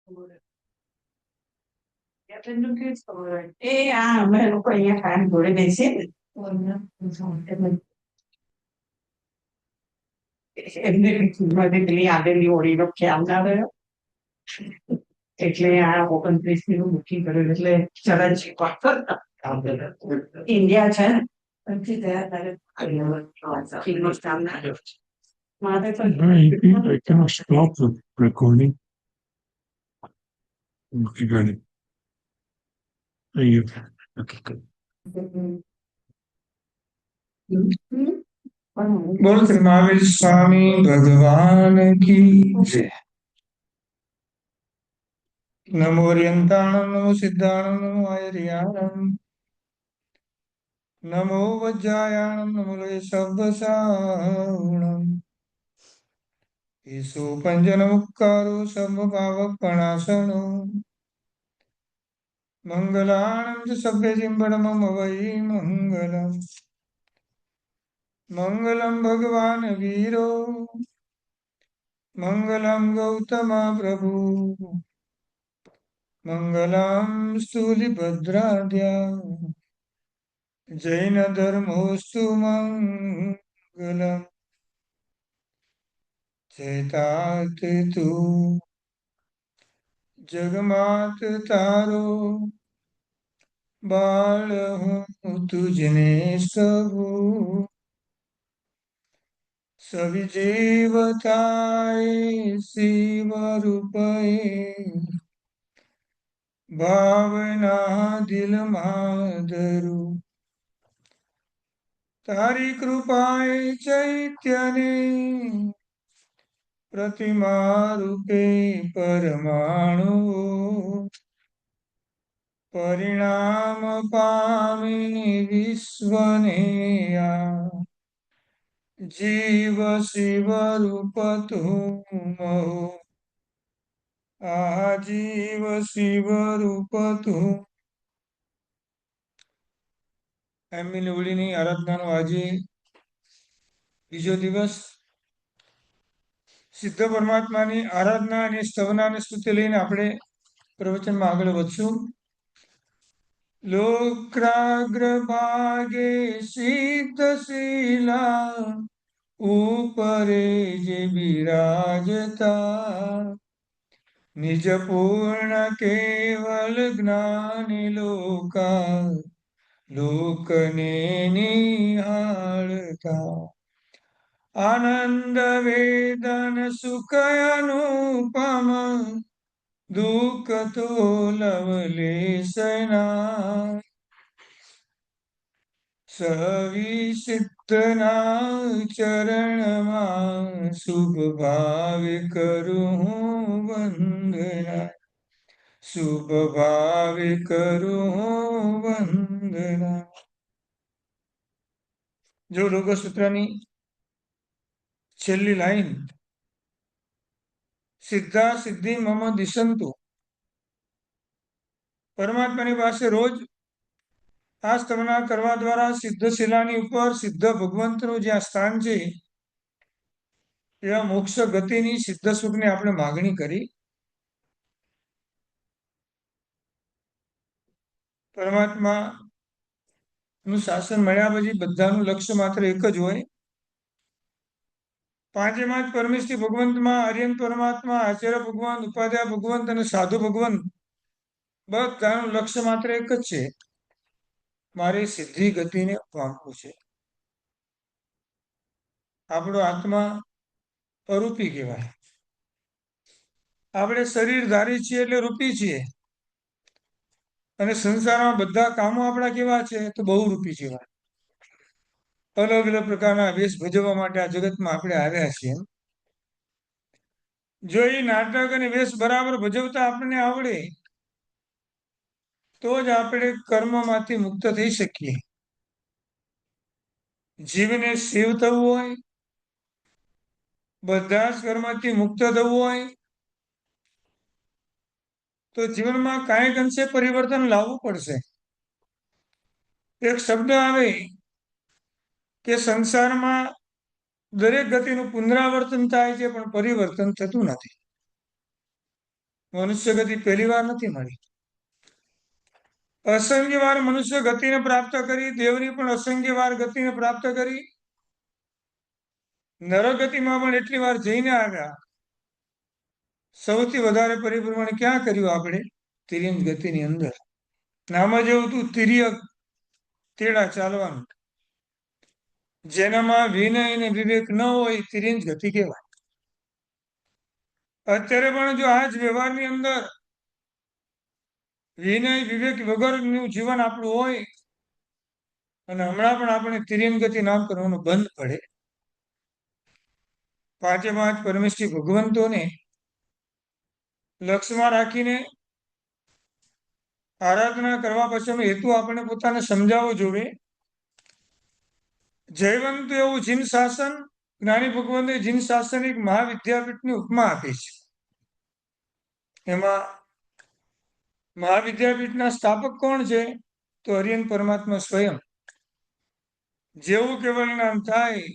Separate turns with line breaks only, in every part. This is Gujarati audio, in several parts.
અમે લોકો અહીંયા કામ જોડે બેસીએ ને એમને પેલી આવેલી હોળીનો ખ્યાલ ના રહ્યો એટલે આ 29મી નું બુકિંગ કર્યું એટલે ચરણજી ઇન્ડિયા છે ને પછી તૈયાર તારે કામ ના રહ્યો છે મારે તો I cannot stop the recording. Okay, got it. Thank you. Okay, good.
बोल श्री महावीर स्वामी भगवान की जय। नमो रियंताणं नमो सिद्धाणं नमो आयर्याणं नमो वज्रायाणं नमो शब्दसावणं ईशो पंजनमुक्कारो सर्वपावकपणासनो मंगलाणं च सभ्यजिम्बडमम वै मंगलम् मंगलम भगवान वीरो मंगलम गौतम प्रभु मंगलम स्थूलिभद्राद्या जैन धर्मोस्तु मंगलम चैतात तु जगमात तारो बाल हूँ तुझने सबू सभी जीवताए शिव रूपए भावना दिल माधरु तारी कृपाए चैत्यने प्रतिमा रूपे परमाणु परिणाम पामी विश्वने जीव शिव रूप तुम हो आजीव शिव रूप तुम એમની ઓળીની આરાધનાનો આજે બીજો દિવસ સિદ્ધ પરમાત્માની આરાધના અને સ્તવના અને સ્તુતિ લઈને આપણે પ્રવચનમાં આગળ વધશું. લોક્રાગ્ર ભાગે સિદ્ધ શીલા ઉપરે જે બિરાજતા નિજ પૂર્ણ કેવલ જ્ઞાની લોકા લોકને નિહાળતા આનંદ વેદન સુખ અનુપમ દુઃખ તો લવલેશના સવિસિદ્ધના ચરણમાં શુભ ભાવે કરું વંદના શુભ ભાવે કરું વંદના. જો યોગસૂત્રની છેલ્લી લાઈન સિદ્ધા સિદ્ધિ મમ દિશંતુ, પરમાત્માની પાસે રોજ આ સ્તવના કરવા દ્વારા સિદ્ધ શિલાની ઉપર સિદ્ધ ભગવંતનું જ્યાં સ્થાન છે એવા મોક્ષ ગતિની સિદ્ધ સુખની આપણે માગણી કરી. પરમાત્મા નું શાસન મળ્યા પછી બધાનું લક્ષ્ય માત્ર એક જ હોય. પાંચેમાં જ પરમેશ્વરી ભગવંતમાં આર્યન પરમાત્મા, આચાર્ય ભગવાન, ઉપાધ્યાય ભગવંત અને સાધુ ભગવંત બધાનું લક્ષ્ય માત્ર એક જ છે, મારે સિદ્ધિ ગતિને પામવું છે. આપણો આત્મા અરૂપી કહેવાય. આપણે શરીર ધારી છીએ એટલે રૂપી છીએ, અને સંસારમાં બધા કામો આપણા કેવા છે તો બહુ રૂપી કહેવાય. અલગ અલગ પ્રકારના વેશ ભજવવા માટે આ જગતમાં આપણે આવ્યા છીએ. જો એ નાટક અને વેશ બરાબર ભજવતા આપણને આવડે તો જ આપણે કર્મમાંથી મુક્ત થઈ શકીએ. જીવને શિવ થવું હોય, બધા જ કર્મથી મુક્ત થવું હોય તો જીવનમાં કાંઈક અંશે પરિવર્તન લાવવું પડશે. એક શબ્દ આવે કે સંસારમાં દરેક ગતિનું પુનરાવર્તન થાય છે પણ પરિવર્તન થતું નથી. મનુષ્ય ગતિ પહેલી વાર નથી મળી. અસંખ્ય વાર મનુષ્ય ગતિને પ્રાપ્ત કરી, દેવની પણ અસંખ્ય વાર ગતિને પ્રાપ્ત કરી, નરગતિમાં પણ એટલી વાર જઈને આવ્યા. સૌથી વધારે પરિભ્રમણ ક્યાં કર્યું આપણે? તિર્યંક ગતિની અંદર. નામ જ એવું હતું, તિર્યક, તેડા ચાલવાનું. જેનામાં વિનય અને વિવેક ન હોય, તિર્યંક ગતિ કહેવાય. અત્યારે પણ જો આ જ વ્યવહારની અંદર વિનય વિવેક વગરનું જીવન આપણું હોય અને હમણાં પણ આપણે તિર્યંક ગતિ નામ કરવાનું બંધ પડે. પાંચે પાંચ પરમેશ્વરી ભગવંતોને લક્ષ્યમાં રાખીને આરાધના કરવા પછી હેતુ આપણે પોતાને સમજાવવો જોઈએ. જયવંત એવું જીન શાસન, જ્ઞાની ભગવંતે જીન શાસન એક મહાવિદ્યાપીઠની ઉપમા આપી છે. એમાં મહાવિદ્યાપીઠના સ્થાપક કોણ છે? તો હરિયન પરમાત્મા સ્વયં. જેવું કેવળ નામ થાય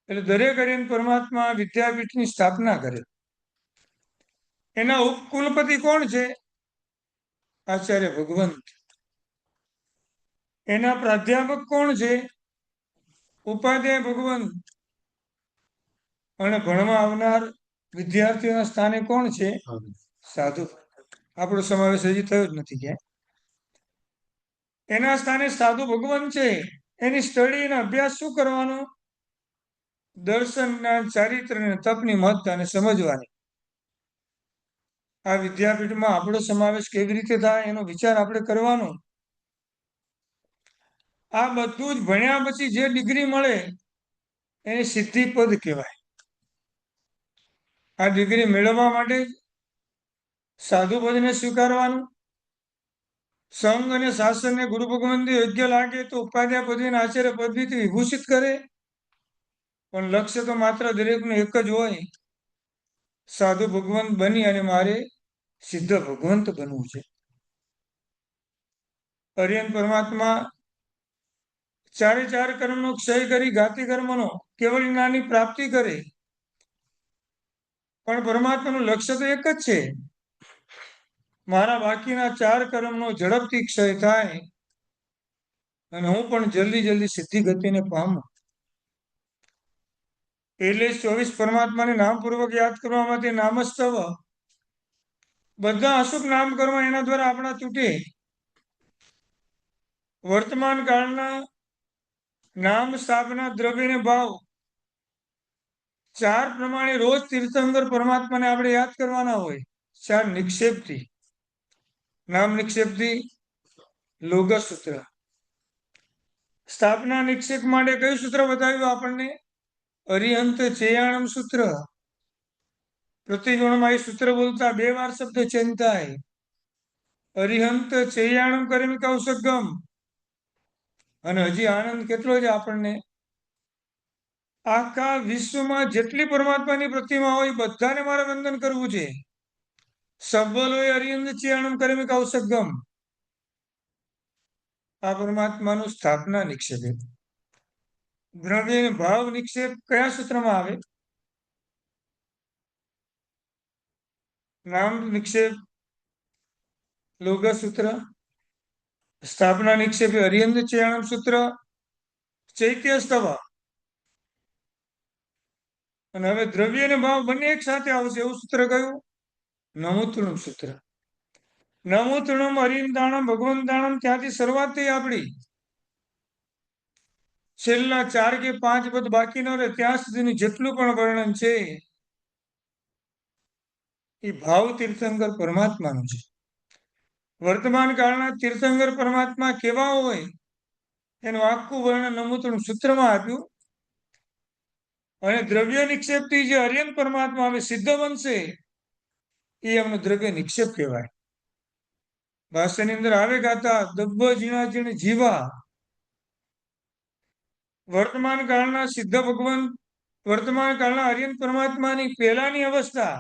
એટલે દરેક હરિયન પરમાત્મા વિદ્યાપીઠની સ્થાપના કરે. એના ઉપકુલપતિ કોણ છે? આચાર્ય ભગવંત. એના પ્રાધ્યાપક કોણ છે? ઉપાધ્યાય ભગવંત. અને ભણવા આવનાર વિદ્યાર્થીઓના સ્થાને કોણ છે? સાધુ. આપણો સમાવેશ હજી થયો જ નથી ક્યાંય. એના સ્થાને સાધુ ભગવંત છે. એની સ્ટડી અને અભ્યાસ શું કરવાનો? દર્શન, જ્ઞાન, ચારિત્ર અને તપની મહત્તાને સમજવાની. આ વિદ્યાપીઠમાં આપણો સમાવેશ કેવી રીતે થાય એનો વિચાર આપણે કરવાનો. આ બધું જ ભણ્યા પછી જે ડિગ્રી મળે એને સિદ્ધિ પદ કહેવાય. આ ડિગ્રી મેળવવા માટે સાધુ પદને સ્વીકારવાનું. સંઘ અને શાસનને ગુરુ ભગવંત યોગ્ય લાગે તો ઉપાધ્યાય પદવીને આચાર્ય પદવીથી વિભૂષિત કરે. પણ લક્ષ્ય તો માત્ર દરેકનું એક જ હોય, સાધુ ભગવંત બની અને મારે સિદ્ધ ભગવંત બનવું છે. હરિયન પરમાત્મા ચારે ચાર કર્મનો ક્ષય કરી ગાતી કર્મનો કેવળ જ્ઞાનની પ્રાપ્તિ કરે. પણ પરમાત્માનું લક્ષ્ય તો એક જ છે, મારા બાકીના ચાર કર્મનો ઝડપથી ક્ષય થાય અને હું પણ જલ્દી જલ્દી સિદ્ધિ ગતિને પામું. એટલે 24 પરમાત્માને નામપૂર્વક યાદ કરવામાંથી નામસ્તવ બધા અશુભ નામ કરવા એના દ્વારા આપણા તૂટે. વર્તમાન કાળના નામ સ્થાપના દ્રવ્યને ભાવ ચાર પ્રમાણે રોજ તીર્થંકર પરમાત્માને આપણે યાદ કરવાના હોય. ચાર નિક્ષેપથી. નામ નિક્ષેપથી લોગસૂત્ર. સ્થાપના નિક્ષેપ માટે કયું સૂત્ર બતાવ્યું આપણને? અરિહંત ચેયાણમ સૂત્ર. પ્રતિગુણમાં એ સૂત્ર બોલતા 2 વાર શબ્દ ચેન્જ થાય. અરિહંત ચેયાણમ કરીને કૌશગમ. અને હજી આનંદ કેટલો છે આપણને? આખા વિશ્વમાં જેટલી પરમાત્માની પ્રતિમા હોય બધાને મારે વંદન કરવું છે. સબલો અરિહંત ચેયાણમ કરીને કૌશગમ. આ પરમાત્માનું સ્થાપના નિક્ષેપ. દ્રવ્ય ભાવ નિક્ષેપ કયા સૂત્રમાં આવે? નામ નિક્ષેપ લોગ સૂત્ર. સ્થાપના નિક્ષેપ અરિહંત ચેયાણમ સૂત્ર ચૈત્ય સ્તવ. અને હવે દ્રવ્ય અને ભાવ બંને એક સાથે આવશે એવું સૂત્ર કયું? નમોતૃણમ સૂત્ર. નમોતૃણમ હરિદાણમ ભગવંતાણમ ત્યાંથી શરૂઆત થઈ આપણી. છેલ્લા 4 કે 5 પદ બાકી ન રહે ત્યાં સુધીનું જેટલું પણ વર્ણન છે એ ભાવ તીર્થંકર પરમાત્માનું છે. વર્તમાન કાળના તીર્થંકર પરમાત્મા કેવા હોય એનું આખું વર્ણન નમોતૃણમ સૂત્રમાં આપ્યું. અને દ્રવ્ય નિક્ષેપથી જે હરિયન પરમાત્મા હવે સિદ્ધ બનશે એ એમનો દ્રવ્ય નિક્ષેપ કહેવાય. ભાષ્યની અંદર આવે ગાતા દબ્બ ઝીણા ઝીણ જીવા. વર્તમાન કાળના સિદ્ધ ભગવાન વર્તમાન કાળના હરિયન પરમાત્માની પહેલાની અવસ્થા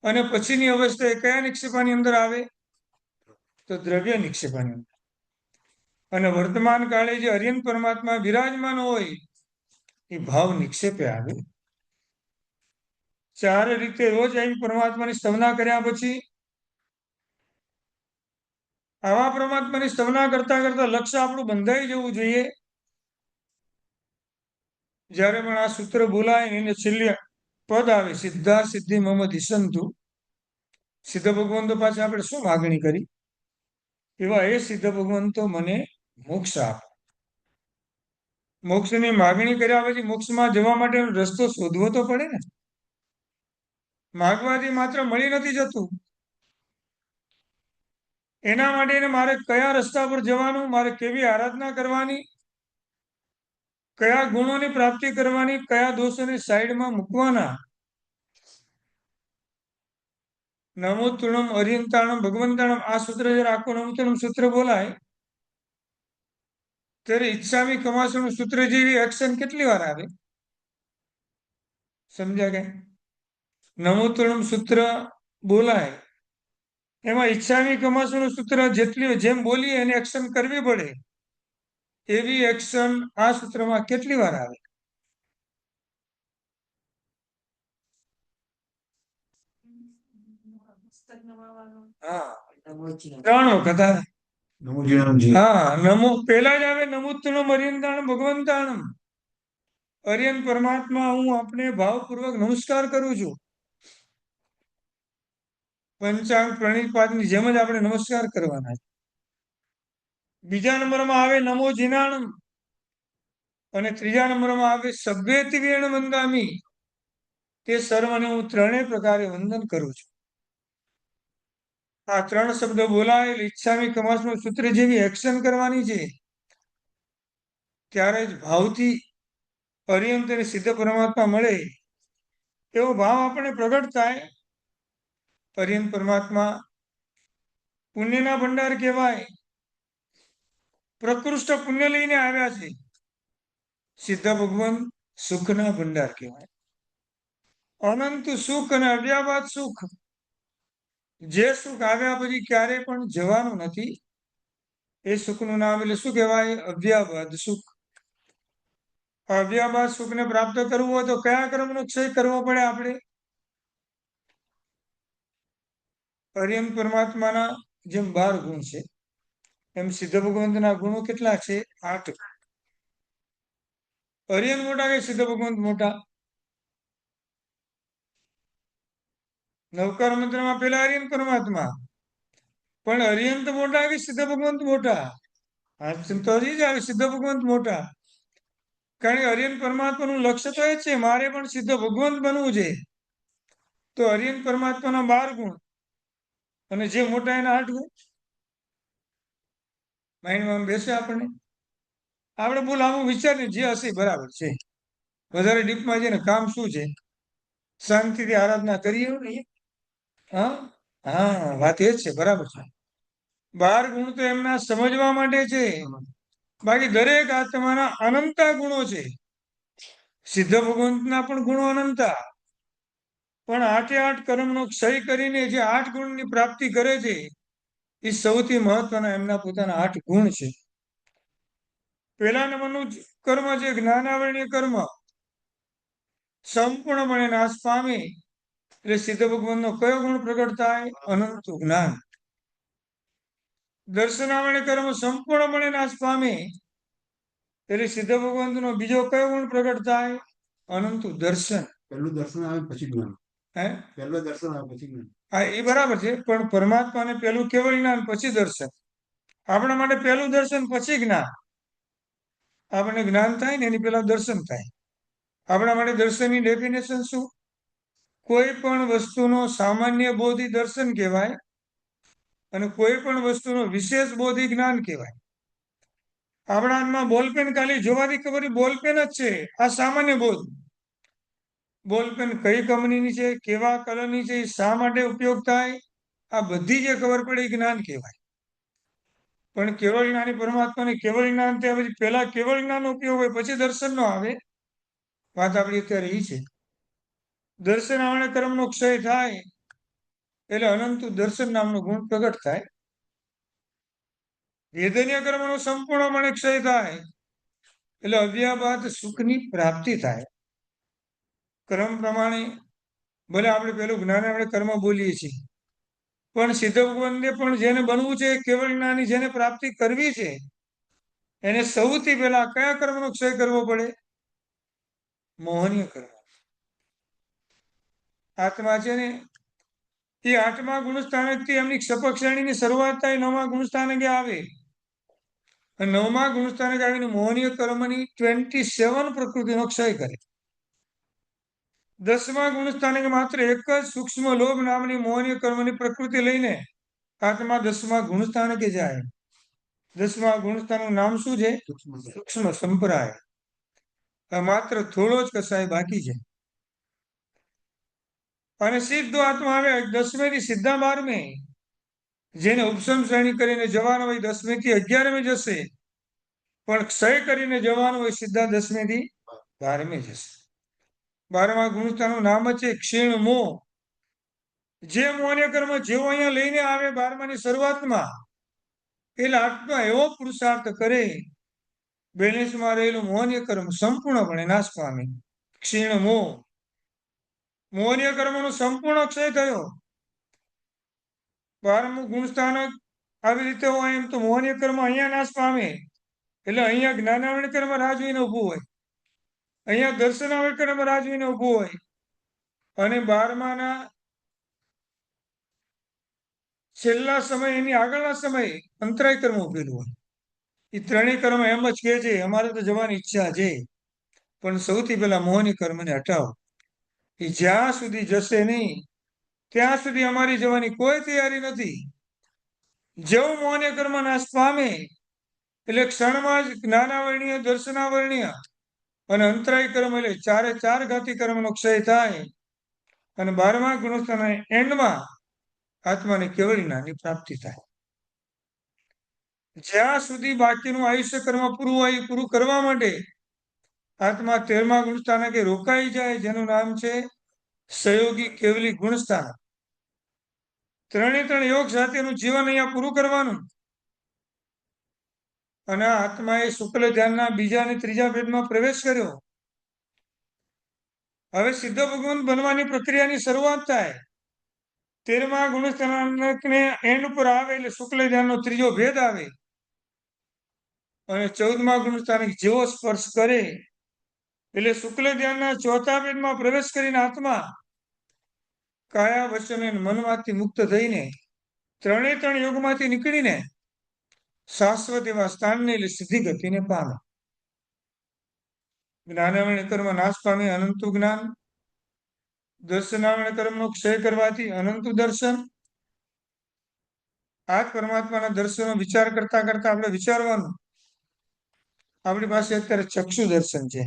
અને પછીની અવસ્થા એ કયા નિક્ષેપાની અંદર આવે? તો દ્રવ્ય નિક્ષેપાની અંદર. અને વર્તમાન કાળે જે હરિયન પરમાત્મા વિરાજમાન હોય એ ભાવ નિક્ષેપે આવે. 4 રીતે રોજ અહીં પરમાત્માની સ્તવના કર્યા પછી આવા પરમાત્માની સ્તવના કરતા કરતા લક્ષ્ય આપણું બંધાઈ જવું જોઈએ. જ્યારે પણ આ સૂત્ર બોલાય એને છેલ્લે પદ આવે, સિદ્ધા સિદ્ધિ મમ દિશંતુ. સિદ્ધ ભગવંતો પાસે આપણે શું માગણી કરી? એવા એ સિદ્ધ ભગવંતો મને મોક્ષ આપ. મોક્ષની માગણી કર્યા પછી મોક્ષમાં જવા માટેનો રસ્તો શોધવો તો પડે ને. માગવાથી માત્ર મળી નથી જતું. એના માટે મારે કયા રસ્તા પર જવાનું, મારે કેવી આરાધના કરવાની, કયા ગુણોની પ્રાપ્તિ કરવાની, કયા દોષોને સાઈડમાં મૂકવાના. નમો તૃણમ અરિયંતાણમ ભગવંતાણમ, આ સૂત્ર જયારે આખું નમો તૃણમ સૂત્ર બોલાય ત્યારે ઈચ્છામી કમાસનું સૂત્ર જેવી એક્શન કેટલી વાર આવે? સમજ્યા કે? નમો તૃણમ સૂત્ર બોલાય એમાં ઈચ્છામી કમાસનું સૂત્ર જેમ બોલીએ એની એક્શન કરવી પડે. એવી એક્શન આ સૂત્રમાં કેટલી વાર આવે? હા, 3 વખત આવે. હા, નમો પેલા જ આવે નમો તૃણમ અરિયંતાણમ ભગવંતાણમ. અરિયન પરમાત્મા હું આપને ભાવપૂર્વક નમસ્કાર કરું છું. પંચાંગ પ્રણિપાતની જેમ જ આપણે નમસ્કાર કરવાના છે. બીજા નંબરમાં આવે નમો જીનાણમ અને ત્રીજા નંબરમાં આવે સભ્યેતિ વેણ વંદામી. તે સર્વને હું 3 પ્રકારે વંદન કરું છું. આ 3 શબ્દ બોલાય ઈચ્છામી કમાસનું સૂત્ર જેવી એક્શન કરવાની છે. ત્યારે જ ભાવથી અરિયંત અને સિદ્ધ પરમાત્મા મળે એવો ભાવ આપણે પ્રગટ થાય. અરિયંત પરમાત્મા પુણ્યના ભંડાર કહેવાય. પ્રકૃષ્ટ પુણ્ય લઈને આવ્યા છે. સિદ્ધ ભગવાન સુખના ભંડાર કહેવાય. અનંત સુખ અને અવ્યાબાદ સુખ. જે સુખ આવ્યા પછી ક્યારે પણ જવાનું નથી. એ સુખનું નામ એટલે શું કહેવાય? અવ્યાબાદ સુખ. અવ્યાબાદ સુખને પ્રાપ્ત કરવું હોય તો કયા કર્મનો ક્ષય કરવો પડે આપણે? અરિયંત પરમાત્માના જેમ 12 ગુણ છે એમ સિદ્ધ ભગવંતના ગુણો કેટલા છે? 8. અરિયંત મોટા કે સિદ્ધ ભગવંત મોટા? નવકાર મંત્રમાં પેલા અરિયંત પરમાત્મા. પણ અરિયંત મોટા કે સિદ્ધ ભગવંત મોટા? તો હજી જ આવે સિદ્ધ ભગવંત મોટા. કારણ કે અરિયંત પરમાત્માનું લક્ષ્ય તો એ જ છે મારે પણ સિદ્ધ ભગવંત બનવું છે. તો અરિયંત પરમાત્માના 12 ગુણ અને જે મોટા એના 8 ગુણ. માઇન્ડમાં બેસે આપણને. આપણે બોલ આવું વિચારીએ જે હશે બરાબર છે. વધારે ડીપમાં જઈને કામ શું છે? શાંતિથી આરાધના કરીએ ને. હા હા, વાત એ જ છે. બરાબર છે. 12 ગુણ તો એમના સમજવા માટે છે. બાકી દરેક આત્માના અનંતા ગુણો છે. સિદ્ધ ભગવંતના પણ ગુણો અનંતા. પણ 8 કર્મનો ક્ષય કરીને જે 8 ગુણની પ્રાપ્તિ કરે છે એ સૌથી મહત્વના એમના પોતાના 8 ગુણ છે. પહેલા નંબરનું કર્મ છે જ્ઞાનાવરણીય કર્મ. સંપૂર્ણપણે નાશ પામે એટલે સિદ્ધ ભગવાનનો કયો ગુણ પ્રગટ થાય? અનંત જ્ઞાન. દર્શનાવરણીય કર્મ સંપૂર્ણપણે નાશ પામે એટલે સિદ્ધ ભગવંતનો બીજો કયો ગુણ પ્રગટ થાય? અનંત દર્શન. પહેલું દર્શન આવે પછી જ્ઞાન. પહેલું દર્શન આવે પછી જ્ઞાન. હા, એ બરાબર છે. પણ પરમાત્માને પહેલું કેવળ જ્ઞાન પછી દર્શન. આપણા માટે પહેલું દર્શન પછી જ્ઞાન. આપણને જ્ઞાન થાય ને એની પહેલા દર્શન થાય. આપણા માટે દર્શનની ડેફિનેશન શું? કોઈ પણ વસ્તુનો સામાન્ય બોધી દર્શન કહેવાય અને કોઈ પણ વસ્તુનો વિશેષ બોધી જ્ઞાન કહેવાય. આપણા હાથમાં બોલપેન ખાલી જોવાથી ખબર બોલપેન જ છે, આ સામાન્ય બોધ. બોલપેન કઈ કંપનીની છે, કેવા કલરની છે, શા માટે ઉપયોગ થાય, આ બધી જે ખબર પડે એ જ્ઞાન કહેવાય. પણ કેવળ જ્ઞાની પરમાત્માને કેવળ જ્ઞાન થયા પછી પહેલા કેવળ જ્ઞાનનો ઉપયોગ હોય પછી દર્શન નો આવે. વાત આપણી અત્યારે એ છે. દર્શન આવણે કર્મનો ક્ષય થાય એટલે અનંત દર્શન નામનો ગુણ પ્રગટ થાય. વેદનીય કર્મનો સંપૂર્ણપણે ક્ષય થાય એટલે અવ્યાબાદ સુખની પ્રાપ્તિ થાય. કર્મ પ્રમાણે ભલે આપણે પેલું જ્ઞાન આપણે કર્મ બોલીએ છીએ પણ સિદ્ધ ભગવાનને પણ જેને બનવું છે, કેવળ જ્ઞાની જેને પ્રાપ્તિ કરવી છે, એને સૌથી પહેલા કયા કર્મનો ક્ષય કરવો પડે? મોહનીય કર્મ. આત્મા છે ને એ 8મા ગુણસ્થાનકથી એમની ક્ષપક શ્રેણીની શરૂઆત થાય, 9મા ગુણસ્થાનકે આવે. અને 9મા ગુણસ્થાનકે આવીને મોહનીય કર્મની 27 પ્રકૃતિનો ક્ષય કરે. 10મા ગુણસ્થાનકે માત્ર એક જ સૂક્ષ્મ લોભ નામની મોહનીય કર્મની પ્રકૃતિ લઈને આત્મા 10મા ગુણસ્થાનકે જાય. 10મા ગુણસ્થાનનું નામ શું છે? સૂક્ષ્મ સંપ્રાય. માત્ર થોડો જ કસાય બાકી છે. અને સીધો આત્મા આવે 10મેથી સીધા 12મે. જેને ઉપસમ શ્રેણી કરીને જવાનો હોય 10મેથી 11મે જશે, પણ ક્ષય કરીને જવાનું હોય સીધા 10મેથી 12મે જશે. 12મા ગુણસ્થાનનું નામ જ છે ક્ષીણ મોહ. જે મોહનીય કર્મ જેવો અહીંયા લઈને આવે 12માની શરૂઆતમાં, એટલે આત્મા એવો પુરુષાર્થ કરે, બેલેન્સમાં રહેલું મોહનીય કર્મ સંપૂર્ણપણે નાશ પામે. ક્ષીણ મોહ. મોહનીય કર્મનો સંપૂર્ણ ક્ષય થયો. 12મું ગુણસ્થાનક આવી રીતે હોય એમ તો મોહનીય કર્મ અહીંયા નાશ પામે. એટલે અહીંયા જ્ઞાનાવરણ કર્મ રાહ જોઈને ઊભું હોય, અહીંયા દર્શનાવરણ કર્મ રાહ જોઈને ઊભું હોય, અને 12માના છેલ્લા સમય એની આગળના સમયે અંતરાય કર્મ ઉભેલું હોય. એ ત્રણેય કર્મ એમ જ કહે છે અમારે તો જવાની ઈચ્છા છે, પણ સૌથી પહેલા મોહની કર્મને હટાવો. એ જ્યાં સુધી જશે નહીં ત્યાં સુધી અમારી જવાની કોઈ તૈયારી નથી. જેવું મોહનીય કર્મ નાશ પામે એટલે ક્ષણમાં જ જ્ઞાનાવરણીય, દર્શનાવરણીય અને અંતરાય કર્મ એટલે 4 ઘાતી કર્મનો ક્ષય થાય. અને 12મા ગુણસ્થાનના એન્ડમાં આત્માને કેવળ જ્ઞાનની પ્રાપ્તિ થાય. જ્યાં સુધી બાકીનું આયુષ્ય કર્મ પૂરું હોય એ પૂરું કરવા માટે આત્મા 13મા ગુણસ્થાનકે રોકાઈ જાય, જેનું નામ છે સહયોગી કેવલી ગુણસ્થાન. 3 યોગ સાથેનું જીવન અહીંયા પૂરું કરવાનું. અને આત્માએ શુક્લ ધ્યાનના બીજા અને ત્રીજા ભેદમાં પ્રવેશ કર્યો. હવે સિદ્ધ ભગવાન બનવાની પ્રક્રિયાની શરૂઆત થાય. 13મા ગુણસ્થાનકને એન્ડ ઉપર આવે એટલે શુક્લ ધ્યાનનો ત્રીજો ભેદ આવે. અને 14મા ગુણસ્થાનક જેવો સ્પર્શ કરે એટલે શુક્લ ધ્યાનના ચોથા ભેદમાં પ્રવેશ કરીને આત્મા કાયા, વચન અને મનમાંથી મુક્ત થઈને 3 યોગમાંથી નીકળીને શાશ્વત એવા સ્થાનને એટલે સિદ્ધિ ગતિને પામે. જ્ઞાનાવરણ કર્મ નાશ પામે અનંતુ જ્ઞાન, દર્શનાવરણ કર્મનો ક્ષય કરવાથી અનંતુ દર્શન. આ પરમાત્માના દર્શનનો વિચાર કરતા કરતા આપણે વિચારવાનું, આપણી પાસે અત્યારે ચક્ષુ દર્શન છે,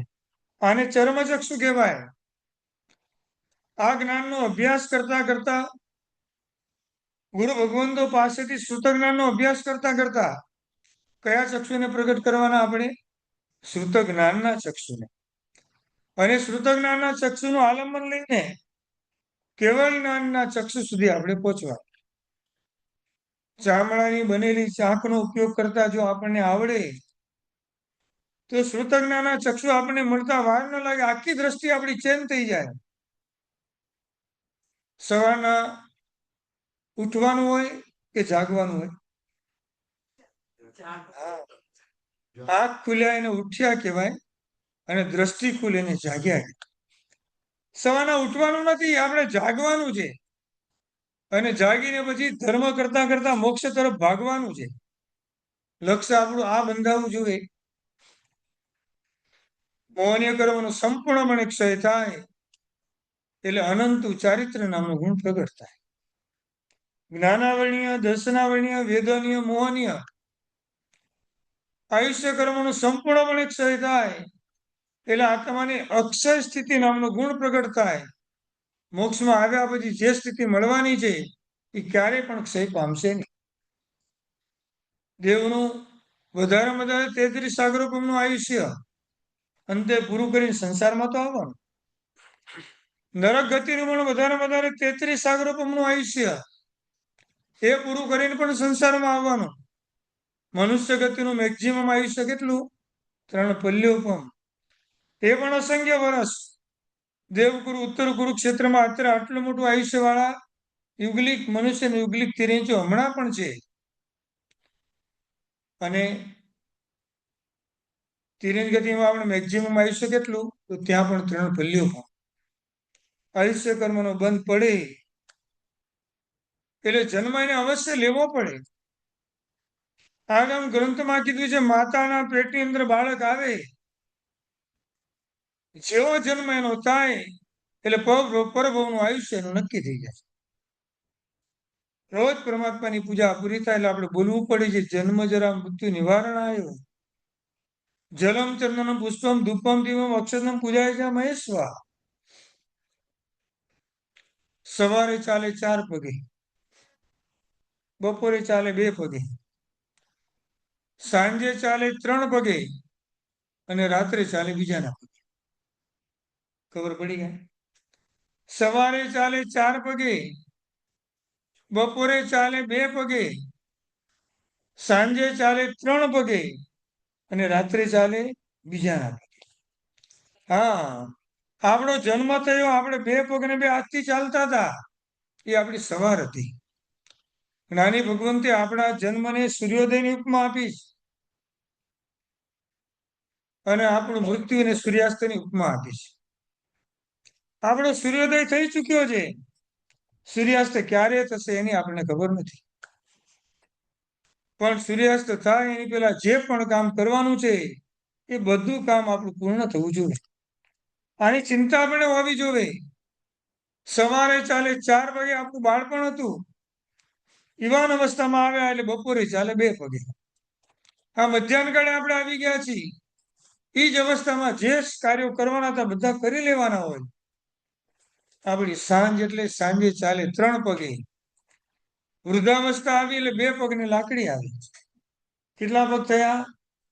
આને ચર્મચક્ષુ કહેવાય. આ જ્ઞાનનો અભ્યાસ કરતા કરતા ગુરુ ભગવંતો પાસેથી શ્રુત જ્ઞાનનો અભ્યાસ કરતા કરતા કયા ચક્ષુને પ્રગટ કરવાના? આપણે શ્રુત જ્ઞાનના ચક્ષુને. અને શ્રુત જ્ઞાનના ચક્ષુનું આલંબન લઈને કેવળ જ્ઞાનના ચક્ષુ સુધી આપણે પહોંચવા. ચામડાની બનેલી ચાકનો ઉપયોગ કરતા જો આપણને આવડે તો શ્રુત જ્ઞાનના ચક્ષુ આપણને મળતા વાર ન લાગે, આખી દ્રષ્ટિ આપણી ચેન્જ થઈ જાય. સવારના ઉઠવાનું હોય કે જાગવાનું હોય? આંખ ખુલ્યા એને ઉઠ્યા કહેવાય, અને દ્રષ્ટિ ખુલે એને જાગ્યા. સવારના ઉઠવાનું નથી, આપણે જાગવાનું છે. અને જાગીને પછી ધર્મ કરતા કરતા મોક્ષ તરફ ભાગવાનું છે. લક્ષ્ય આપણું આ બંધાવવું જોઈએ. મોહનીય કર્મનો સંપૂર્ણપણે ક્ષય થાય એટલે અનંતુ ચારિત્ર નામનો ગુણ પ્રગટ થાય. જ્ઞાનાવરણીય, દર્શનાવરણીય, વેદનીય, મોહનીય આયુષ્ય કર્મનો સંપૂર્ણપણે ક્ષય થાય એટલે આત્માને અક્ષય સ્થિતિ નામનો ગુણ પ્રગટ થાય. મોક્ષમાં આવ્યા પછી જે સ્થિતિ મળવાની છે એ ક્યારેય પણ ક્ષય પામશે નહીં. દેવનું વધારે વધારે 33 સાગરોપમનું આયુષ્ય અંતે પૂરું કરીને સંસારમાં તો આવવાનું. નરક ગતિનું પણ વધારે વધારે 33 સાગરોપમનું આયુષ્ય એ પૂરું કરીને પણ સંસારમાં આવવાનું. મનુષ્ય ગતિનું મેક્સિમમ આયુષ્ય કેટલું? 3 પલ્યોપમ. એ પણ અસંખ્ય વર્ષ. દેવગુરુ ઉત્તર કુરુક્ષેત્રમાં અત્યારે આટલું મોટું આયુષ્ય વાળા યુગલિક મનુષ્યનું યુગલિક તિર્યંચો હમણાં પણ છે. અને તિર્યંચ ગતિમાં આપણે મેક્સિમમ આયુષ્ય કેટલું, તો ત્યાં પણ 3 ભલ્યો પણ. આયુષ્ય કર્મનો બંધ પડે એટલે જન્મ એને અવશ્ય લેવો પડે. આગળ ગ્રંથમાં કીધું છે, માતાના પેટની અંદર બાળક આવે, જેવો જન્મ એનો થાય એટલે પરભવનું આયુષ્ય એનું નક્કી થઈ જાય. રોજ પરમાત્માની પૂજા પૂરી થાય એટલે આપણે બોલવું પડે છે, જન્મ જરા મૃત્યુ નિવારણ આવ્યો. જલમ ચંદનમ પુષ્પમ ધૂપમ દીપમ અક્ષતમ પૂજાય છે મહેશ્વા. સવારે ચાલે 4 પગે, બપોરે ચાલે 2 પગે, સાંજે ચાલે 3 પગે અને રાત્રે ચાલે બીજાના પગે. ખબર પડી ગઈ? સવારે ચાલે 4 પગે, બપોરે ચાલે 2 પગે, સાંજે ચાલે 3 પગે અને રાત્રે ચાલે બીજાના પગે. હા, આપણો જન્મ થયો, આપણે 2 પગ ને 2 હાથથી ચાલતા હતા, એ આપણી સવાર હતી. જ્ઞાની ભગવંતે આપણા જન્મને સૂર્યોદયની ઉપમા આપી છે અને આપણું મૃત્યુને સૂર્યાસ્તની ઉપમા આપી છે. આપણો સૂર્યોદય થઈ ચૂક્યો છે, સૂર્યાસ્ત ક્યારે થશે એની આપણને ખબર નથી. પણ સૂર્યાસ્ત થાય એની પહેલા જે પણ કામ કરવાનું છે એ બધું કામ આપણું પૂર્ણ થવું જોઈએ. આની ચિંતા આપણે હોવી જોઈએ. સવારે ચાલે 4 વાગે આપણું બાળપણ હતું, યુવાન અવસ્થામાં આવ્યા એટલે બપોરે ચાલે 2 પગે. આ મધ્યાહન કાળે આપણે આવી ગયા છીએ, એ જ અવસ્થામાં જે કાર્યો કરવાના હતા બધા કરી લેવાના હોય. આપણી સાંજ એટલે સાંજે ચાલે 3 પગે. વૃદ્ધાવસ્થા આવી એટલે 2 પગની લાકડી આવી. કેટલા પગ થયા?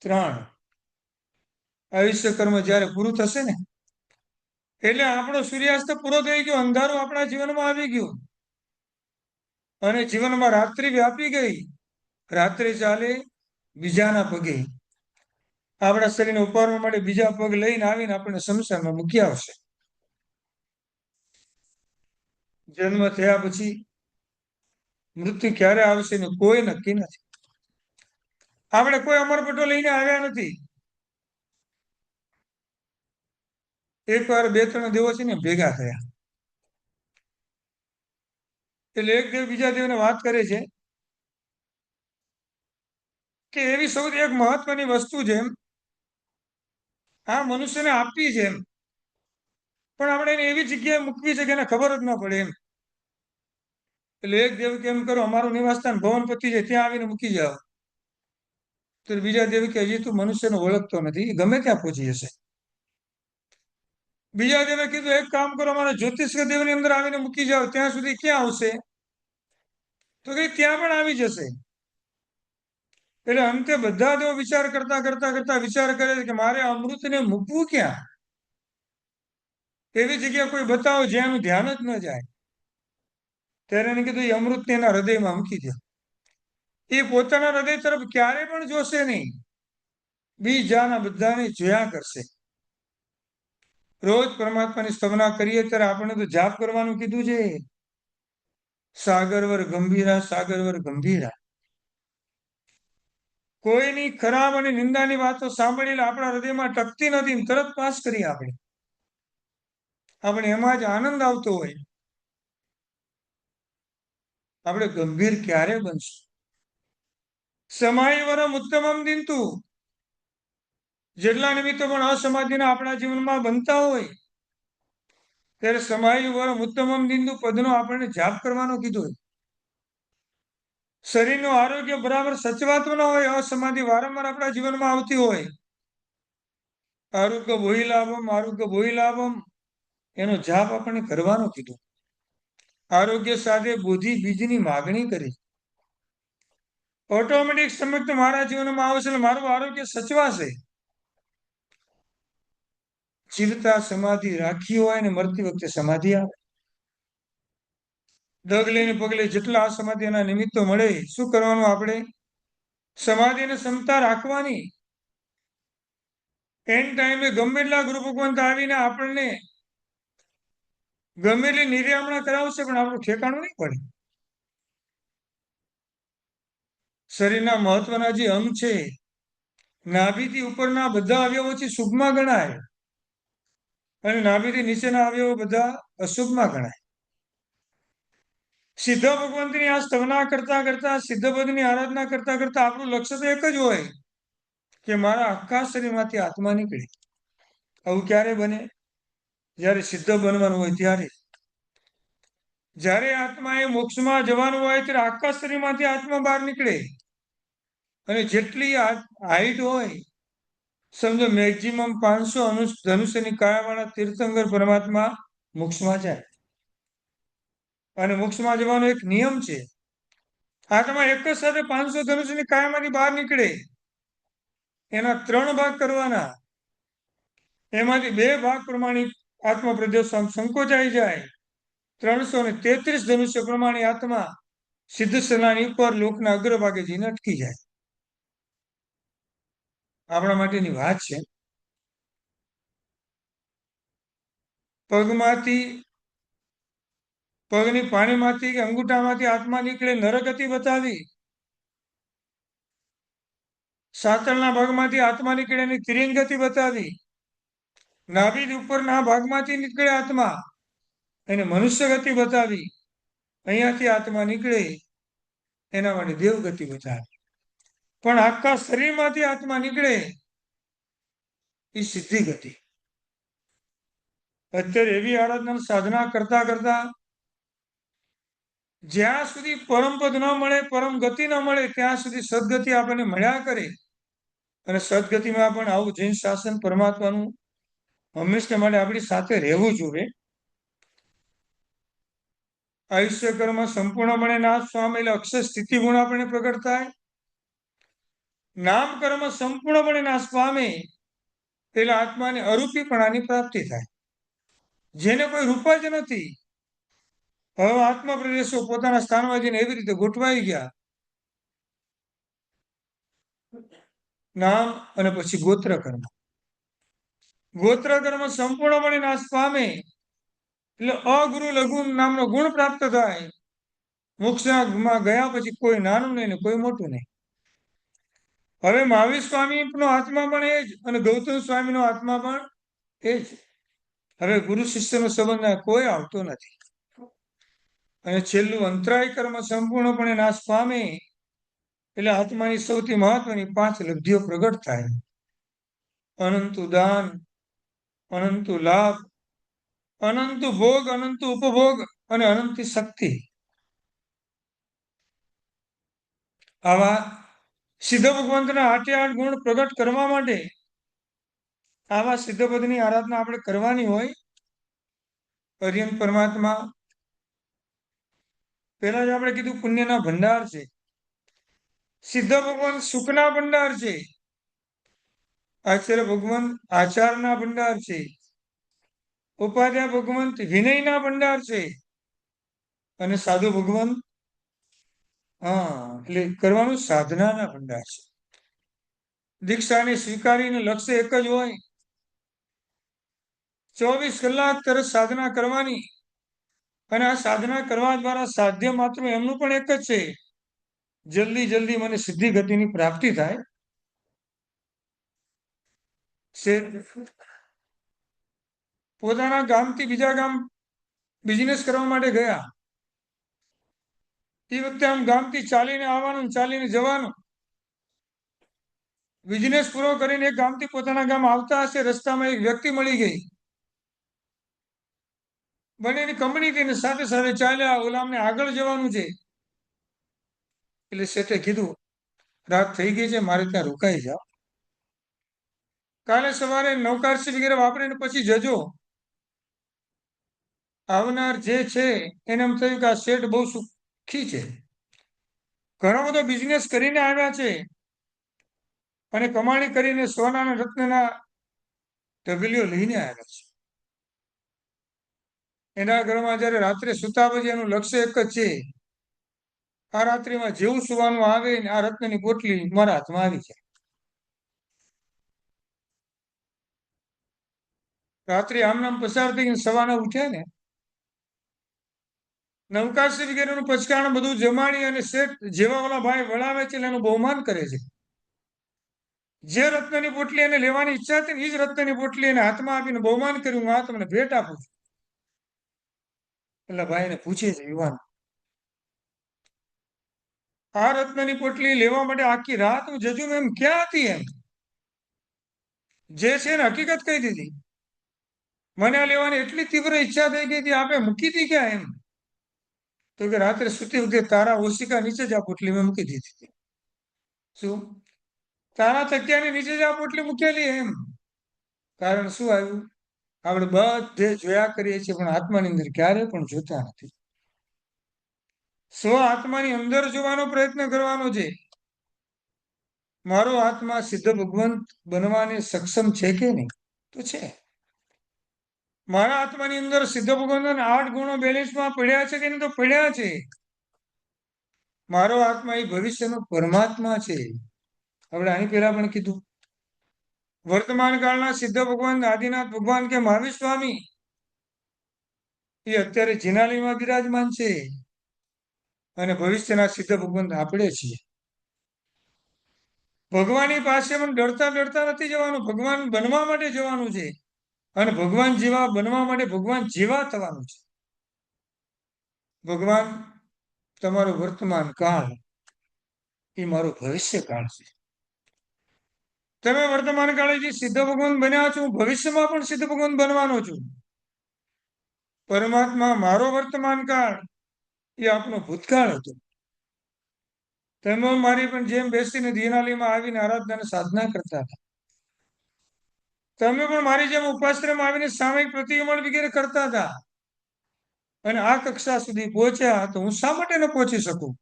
3. આયુષ્ય કર્મ જયારે પૂરું થશે ને એટલે આપણો સૂર્યાસ્ત પૂરો થઈ ગયો, અંધારું આપણા જીવનમાં આવી ગયું અને જીવનમાં રાત્રિ વ્યાપી ગઈ. રાત્રે ચાલે બીજાના પગે. આપણા શરીરને ઉપાડવા માટે બીજા પગ લઈને આવીને આપણને શમશાનમાં મૂકી આવશે. જન્મ થયા પછી મૃત્યુ ક્યારે આવશે ને કોઈ નક્કી નથી. આપણે કોઈ અમરપટો લઈને આવ્યા નથી. એકવાર 2-3 દેવો છે ને ભેગા થયા એટલે એક દેવ બીજા દેવને વાત કરે છે કે એવી સૌથી એક મહત્વની વસ્તુ છે આ મનુષ્યને આપવી છે પણ આપણે એને એવી જગ્યાએ મૂકવી છે કે એને ખબર જ ન પડે એમ. એટલે એક દેવ કેમ કરો, અમારું નિવાસસ્થાન ભવનપતિ છે ત્યાં આવીને મૂકી જાઓ. તો બીજા દેવ કે હજી તું મનુષ્યને ઓળખતો નથી, ગમે ત્યાં પહોંચી જશે. બીજા દેવે કીધું એક કામ કરો, અમારા જ્યોતિષ દેવની અંદર આવીને મૂકી જાઓ, ત્યાં સુધી ક્યાં આવશે? તો કે ત્યાં પણ આવી જશે. એટલે અંતે બધા દેવો વિચાર કરતા કરતા કરતા વિચાર કરે છે કે મારે અમૃતને મૂકવું ક્યાં? એવી જગ્યા કોઈ બતાવો જ્યાંનું ધ્યાન જ ન જાય. ત્યારે એને કીધું એ અમૃતને એના હૃદયમાં મૂકી દો. એ પોતાના હૃદય તરફ ક્યારે પણ જોશે નહીં, બીજાના બધાને જોયા કરશે. રોજ પરમાત્માની સ્તવના કરીએ ત્યારે આપણે તો જાપ કરવાનું કીધું છે. સાગરવર ગંભીરા, સાગરવર ગંભીરા. કોઈની ખરાબ અને નિંદાની વાતો સાંભળીને આપણા હૃદયમાં ટકતી નથી, તરત પાસ કરીએ આપણે એમાં જ આનંદ આવતો હોય. આપણે ગંભીર ક્યારે બનશું? સમાયવરમ ઉત્તમમ દિનતુ. જેટલા નિમિત્તો પણ અસમાધિના આપણા જીવનમાં બનતા હોય ત્યારે સમાયવરમ ઉત્તમમ દિનતુ પદનો આપણને જાપ કરવાનો કીધો. શરીરનું આરોગ્ય બરાબર સચવાતું ન હોય, અસમાધિ વારંવાર આપણા જીવનમાં આવતી હોય, આરોગ્ય ભોઈ લાભમ, આરોગ્ય ભોઈ લાભમ, એનો જાપ આપણને કરવાનો કીધો. આરોગ્ય સાથે બુદ્ધિ બીજની માગણી કરી. ઓટોમેટિક સમય તો મારા જીવનમાં આવશે, મારું આરોગ્ય સચવાશે. જીવતા સમાધિ રાખી હોય ને મરતી વખતે સમાધિ આવે. ડગલે પગલે જેટલા અસમાધિના નિમિત્તો મળે, શું કરવાનું? આપણે સમાધિને ક્ષમતા રાખવાની. એન ટાઈમે ગમે એટલા ગુરુ ભગવંત આવીને આપણને ગમે એટલી નિર્યામણા કરાવશે પણ આપણું ઠેકાણું નહીં પડે. શરીરના મહત્વના જે અંગ છે, નાભીથી ઉપરના બધા અવયવોથી શુભમાં ગણાય અને નાભીથી નીચેના અવયવો બધા અશુભમાં ગણાય. સિદ્ધ ભગવંતની આ સ્તવના કરતા કરતા, સિદ્ધ પદની આરાધના કરતા કરતા આપણું લક્ષ્ય તો એક જ હોય કે મારા આખા શરીરમાંથી આત્મા નીકળે. આવું ક્યારે બને? જ્યારે સિદ્ધ બનવાનું હોય ત્યારે. જ્યારે આત્માએ મોક્ષમાં જવાનું હોય ત્યારે આખા શરીરમાંથી આત્મા બહાર નીકળે. અને જેટલી હાઈટ હોય, સમજો મેક્સિમમ 500 ધનુષ્યની કાયાવાળા તીર્થંકર પરમાત્મા મોક્ષમાં જાય. અને મોક્ષમાં જવાનો એક નિયમ છે. આત્મા એક જ સાથે 500 ધનુષ્યની કાયામાંથી બહાર નીકળે, એના 3 ભાગ કરવાના. એમાંથી 2 ભાગ પ્રમાણે આત્મા પ્રદેશ સંકોચાઈ જાય. 333 ધનુષ્ય પ્રમાણે આત્મા સિદ્ધ સલાની ઉપર લોકના અગ્રભાગે જઈને અટકી જાય. આપણા માટેની વાત છે. પગની પાણીમાંથી કે અંગૂઠામાંથી આત્મા નીકળે, નરગતિ બતાવી. સાતળના ભાગમાંથી આત્મા નીકળે, એની તિર્યંગતિ બતાવી. નાભી ઉપરના ભાગમાંથી નીકળે આત્મા, એને મનુષ્ય ગતિ બતાવી. અહીંયાથી આત્મા નીકળે, એના માટે દેવગતિ બતાવી. પણ આખા શરીરમાંથી આત્મા નીકળે એ સિદ્ધિ ગતિ. અત્યારે એવી આરાધના સાધના કરતા કરતા જ્યાં સુધી પરમ પદ ન મળે, પરમ ગતિ ન મળે, ત્યાં સુધી સદગતિ આપણને મળ્યા કરે. અને સદગતિમાં પણ આવું જૈન શાસન પરમાત્માનું હંમેશા માટે આપણી સાથે રહેવું જોઈએ. આયુષ્ય કર્મ સંપૂર્ણપણે નાશ પામે એટલે અક્ષર સ્થિતિ ગુણ આપણને પ્રગટ થાય. નામ કર્મ સંપૂર્ણપણે નાશ પામે એટલે આત્માને અરૂપીપણાની પ્રાપ્તિ થાય. જેને કોઈ રૂપ જ નથી, હવે આત્મા પ્રદેશો પોતાના સ્થાનમાં જઈને એવી રીતે ગોઠવાઈ ગયા. નામ અને પછી ગોત્ર કર્મ. ગોત્ર કર્મ સંપૂર્ણપણે નાશ પામે એટલે અગુરુ લઘુ નામનો ગુણ પ્રાપ્ત થાય. મોક્ષમાં ગયા પછી કોઈ નાનું નહીં ને કોઈ મોટું નહીં. હવે મહાવીર સ્વામીનો આત્મા પણ એ જ અને ગૌતમ સ્વામીનો આત્મા પણ એ જ. હવે ગુરુ શિષ્યનો સંબંધ કોઈ આવતો નથી. અને છેલ્લું અંતરાય કર્મ સંપૂર્ણપણે નાશ પામે એટલે આત્માની સૌથી મહત્વની 5 લબ્ધિઓ પ્રગટ થાય. અનંતુ દાન, અનંતુ લાભ, અનંત ભોગ, અનંત ઉપભોગ અને અનંત શક્તિ. આવા સિદ્ધ ભગવંતના 8 ગુણ પ્રગટ કરવા માટે આવા સિદ્ધ પદની આરાધના આપણે કરવાની હોય. અર્યંત પરમાત્મા પહેલા જ આપણે કીધું પુણ્યના ભંડાર છે. સિદ્ધ ભગવાન સુખના ભંડાર છે. આચાર્ય ભગવાન આચારના ભંડાર છે. ઉપાધ્યાય ભગવંત વિનયના ભંડાર છે. અને સાધુ ભગવંત એટલે કરવાનું સાધનાના ભંડાર છે. દીક્ષાને સ્વીકારીને લક્ષ્ય એક જ હોય, 24 કલાક તરત સાધના કરવાની. અને આ સાધના કરવા દ્વારા સાધ્ય માત્ર એમનું પણ એક જ છે, જલ્દી જલ્દી મને સિદ્ધિ ગતિની પ્રાપ્તિ થાય. પોતાના ગામથી બીજા ગામ બિઝનેસ કરવા માટે ગયા. એ વખતે આમ ગામથી ચાલીને આવવાનું, ચાલીને જવાનું. બિઝનેસ પૂરો કરીને એક ગામથી પોતાના ગામ આવતા હશે, રસ્તામાં એક વ્યક્તિ મળી ગઈ. બંનેની કંપની થઈને સાથે સાથે ચાલ્યા. ઓલામને આગળ જવાનું છે એટલે શેઠે કીધું, રાત થઈ ગઈ છે, મારે ત્યાં રોકાઈ જાઓ. કાલે સવારે નૌકારસી વગેરે વાપરીને પછી જજો. આવનાર જે છે એને એમ થયું કે આ શેઠ બહુ સુખી છે, ઘણો બધો બિઝનેસ કરીને આવ્યા છે અને કમાણી કરીને સોનાના રત્નના ઢગલીઓ લઈને આવ્યા છે. એના ઘરમાં જયારે રાત્રે સુતા પછી એનું લક્ષ્ય એક જ છે, આ રાત્રિમાં જેવું સુવાનું આવે ને આ રત્નની પોટલી મારા હાથમાં આવી જાય. રાત્રે આમ નામ પસાર થઈને સવારના ઉઠ્યા ને નવકાશી વગેરેનું પચકાણ બધું જમાડી અને શેઠ જેવા ઓલા ભાઈ વળાવે છે એટલે એનું બહુમાન કરે છે. જે રત્નની પોટલી એને લેવાની ઈચ્છા હતી ને એ જ રત્નની પોટલી એને હાથમાં આપીને બહુમાન કર્યું, હું આ તમને ભેટ આપું છું. એટલે ભાઈને પૂછે છે યુવાન, આ રત્નની પોટલી લેવા માટે આખી રાત હું જજુમ એમ ક્યાં હતી એમ? જે છે ને હકીકત કહી દીધી. મને આ લેવાની એટલી તીવ્ર ઈચ્છા થઈ ગઈ હતી, આપે મૂકી હતી ક્યાં એમ? તો કે રાત્રે સુતી વખતે તારા ઓશિકા નીચે જ આ પોટલી મેં મૂકી દીધી હતી. શું? તારા તકિયાની નીચે જ આ પોટલી મૂકેલી એમ. કારણ શું આવ્યું? આપણે બધે જોયા કરીએ છીએ પણ આત્માની અંદર ક્યારે પણ જોતા નથી. સ્વ આત્માની અંદર જોવાનો પ્રયત્ન કરવાનો છે. મારો આત્મા સિદ્ધ ભગવંત બનવાને સક્ષમ છે કે નહીં? તો છે. મારા આત્માની અંદર સિદ્ધ ભગવંતના 8 ગુણો બેલેન્સમાં પડ્યા છે કે નહીં? તો પડ્યા છે. મારો આત્મા એ ભવિષ્યનો પરમાત્મા છે. આપણે આની પહેલા પણ કીધું, વર્તમાન કાળના સિદ્ધ ભગવાન આદિનાથ ભગવાન કે મહાવીર સ્વામી એ અત્યારે જિનાલયમાં બિરાજમાન છે અને ભવિષ્યના સિદ્ધ ભગવાન આપણે છીએ. ભગવાનની પાસે પણ ડરતા ડરતા નથી જવાનું, ભગવાન બનવા માટે જવાનું છે. અને ભગવાન જેવા બનવા માટે ભગવાન જેવા થવાનું છે. ભગવાન તમારો વર્તમાન કાળ એ મારો ભવિષ્ય કાળ છે. તમે વર્તમાન કાળે જે સિદ્ધ ભગવાન બન્યા છો, હું ભવિષ્યમાં પણ સિદ્ધ ભગવાન બનવાનો છું. પરમાત્મા મારો વર્તમાન કાળ એ આપણો ભૂતકાળ હતો. તમે મારી પણ જેમ બેસીને દિનાલીમાં આવીને આરાધના સાધના કરતા હતા. તમે પણ મારી જેમ ઉપાશ્રયમાં આવીને સામયિક પ્રતિક્રમણ વગેરે કરતા હતા. અને આ કક્ષા સુધી પહોંચ્યા તો હું શા માટે ન પહોંચી શકું?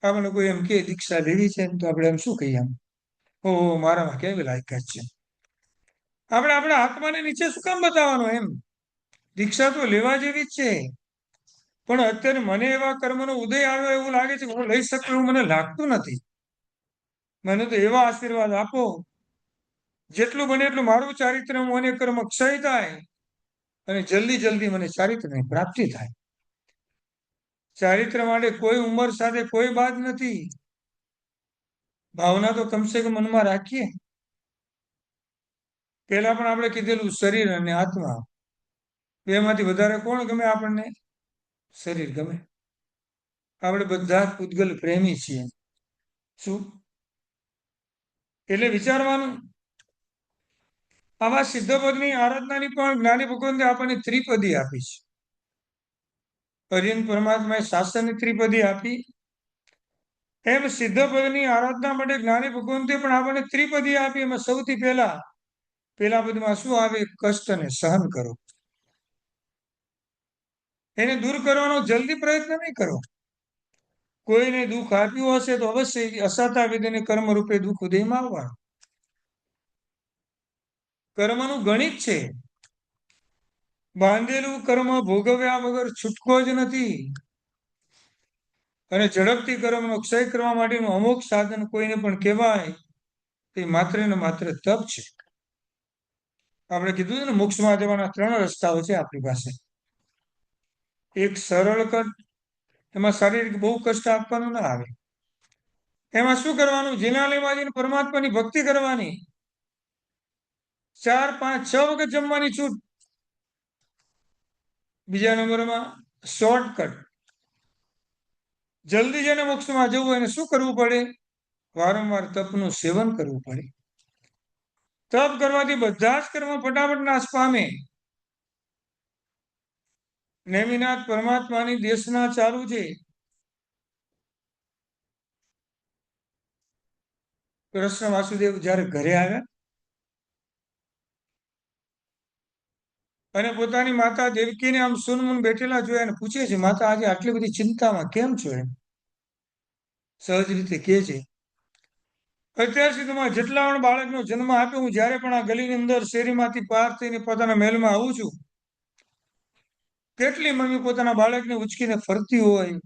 આપણે કોઈ એમ કે દીક્ષા લેવી છે તો આપણે એમ શું કહીએ? ઓ મારામાં કેવી લાયકાત છે. આપણે આપણા આત્માને નીચે શું કામ બતાવવાનો એમ? દીક્ષા તો લેવા જેવી જ છે. પણ અત્યારે મને એવા કર્મનો ઉદય આવ્યો એવું લાગે છે કે હું લઈ શકું એવું મને લાગતું નથી. મને તો એવા આશીર્વાદ આપો જેટલું બને એટલું મારું ચારિત્ર મને કર્મ ક્ષય થાય અને જલ્દી જલ્દી મને ચારિત્રની પ્રાપ્તિ થાય. ચારિત્ર માટે કોઈ ઉંમર સાથે કોઈ બાદ નથી. ભાવના તો કમસે કમ મનમાં રાખીએ. પેલા પણ આપણે કીધેલું શરીર અને આત્મા બેમાંથી વધારે કોણ ગમે આપણને? શરીર ગમે. આપણે બધા પૂતગલ પ્રેમી છીએ. શું? એટલે વિચારવાનું, આવા સિદ્ધ પદની આરાધનાની પણ જ્ઞાની ભગવંતે આપણને ત્રિપદી આપી છે. હરિયન પરમાત્માએ શાસનની ત્રિપદી આપી, એમ સિદ્ધ પદની આરાધના માટે જ્ઞાની ભગવંતે પણ આપણને ત્રિપદી આપી. એમાં સૌથી પહેલા પદમાં શું આવે? કષ્ટને સહન કરો. એને દૂર કરવાનો જલ્દી પ્રયત્ન નહીં કરો. કોઈને દુઃખ આપ્યું હશે તો અવશ્ય અસાતા વિધિને કર્મ રૂપે દુઃખ ઉદયમાં આવવાનું. કર્મનું ગણિત છે. બાંધેલું કર્મ ભોગવ્યા વગર છૂટકો જ નથી. અને ઝડપથી કર્મનો ક્ષય કરવા માટેનું અમુક સાધન કોઈને પણ કહેવાય તે માત્ર ને માત્ર તપ છે. આપણે કીધું ને મોક્ષમાં જવાના 3 રસ્તાઓ છે આપણી પાસે. એક સરળ કટ, એમાં શારીરિક બહુ કષ્ટ આપવાનું ના આવે. એમાં શું કરવાનું? જિનાલયમાં જઈને પરમાત્માની ભક્તિ કરવાની. 4, 5, 6 વખત જમવાની છૂટ. બીજા નંબરમાં શોર્ટકટ. જલ્દી જેને મોક્ષમાં જવું એને શું કરવું પડે? વારંવાર તપનું સેવન કરવું પડે. તપ કરવાથી બધા જ કર્મ ફટાફટ નાશ પામે. નેમિનાથ પરમાત્માની દેશના ચાલુ છે. કૃષ્ણ વાસુદેવ જ્યારે ઘરે આવ્યા અને પોતાની માતા દેવકીને આમ સુનમુન બેઠેલા જોયા અને પૂછે છે, માતા આજે આટલી બધી ચિંતામાં કેમ છો? એમ સહજ રીતે કહે છે, અત્યાર સુધીમાં જેટલા પણ બાળકનો જન્મ આપ્યો, હું જ્યારે પણ આ ગલીની અંદર શેરીમાંથી પાર થઈને પોતાના મહેલમાં આવું છું, કેટલી મમ્મી પોતાના બાળકને ઉચકીને ફરતી હોય,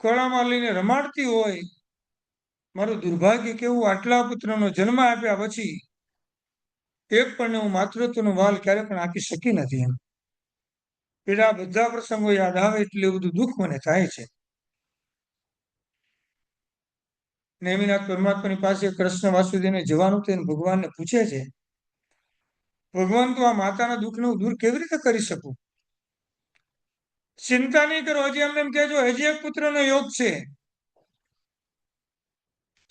ખોળામાં લઈને રમાડતી હોય. મારું દુર્ભાગ્ય કેવું, આટલા પુત્રનો જન્મ આપ્યા પછી એક પણ હું માતૃત્વનો વાલ ક્યારે પણ આપી શકી નથી. એમ એટલે આ બધા પ્રસંગો યાદ આવે એટલે એવું બધું દુઃખ મને થાય છે. નેમિનાથ પરમાત્માની પાસે કૃષ્ણ વાસુદેવને જવાનું તો એને ભગવાનને પૂછે છે, ભગવાન તો આ માતાના દુઃખને હું દૂર કેવી રીતે કરી શકું? ચિંતા નહીં કરો, હજી એમને એમ કહેજો, હજી એક પુત્રનો યોગ છે.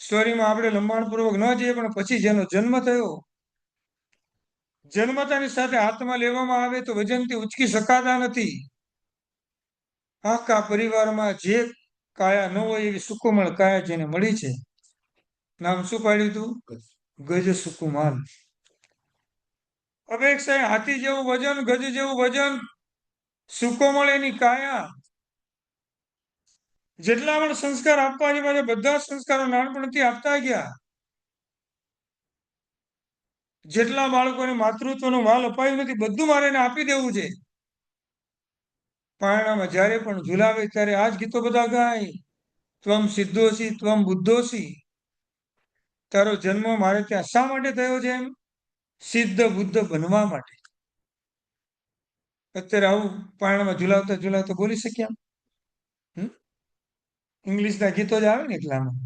સ્ટોરીમાં આપણે લંબાણપૂર્વક ન જઈએ, પણ પછી જેનો જન્મ થયો, જન્મતાની સાથે હાથમાં લેવામાં આવે તો વજનથી ઉચકી શકાતા નથી. આખા પરિવારમાં જે કાયા ન હોય એવી સુકોમળ કાયા જેને મળી છે, નામ શું પાડ્યું હતું? ગજ સુકુમાર. અપેક્ષાએ હાથી જેવું વજન, ગજ જેવું વજન, સુકોમળ એની કાયા. જેટલા પણ સંસ્કાર આપવા છે બધા સંસ્કારો નાનપણથી આપતા ગયા. જેટલા બાળકોને માતૃત્વનો વાલ અપાયું નથી બધું મારે એને આપી દેવું છે. પારણામાં જ્યારે પણ ઝુલાવે ત્યારે આ જ ગીતો બધા ગાય. ત્વમ સિદ્ધોસી ત્વમ બુદ્ધોસી. તારો જન્મ મારે ત્યાં શા માટે થયો છે? એમ સિદ્ધ બુદ્ધ બનવા માટે. અત્યારે આવું પારણામાં ઝુલાવતા ઝુલાવતા બોલી શક્યા? ઇંગ્લિશના ગીતો જ આવે ને એટલામાં.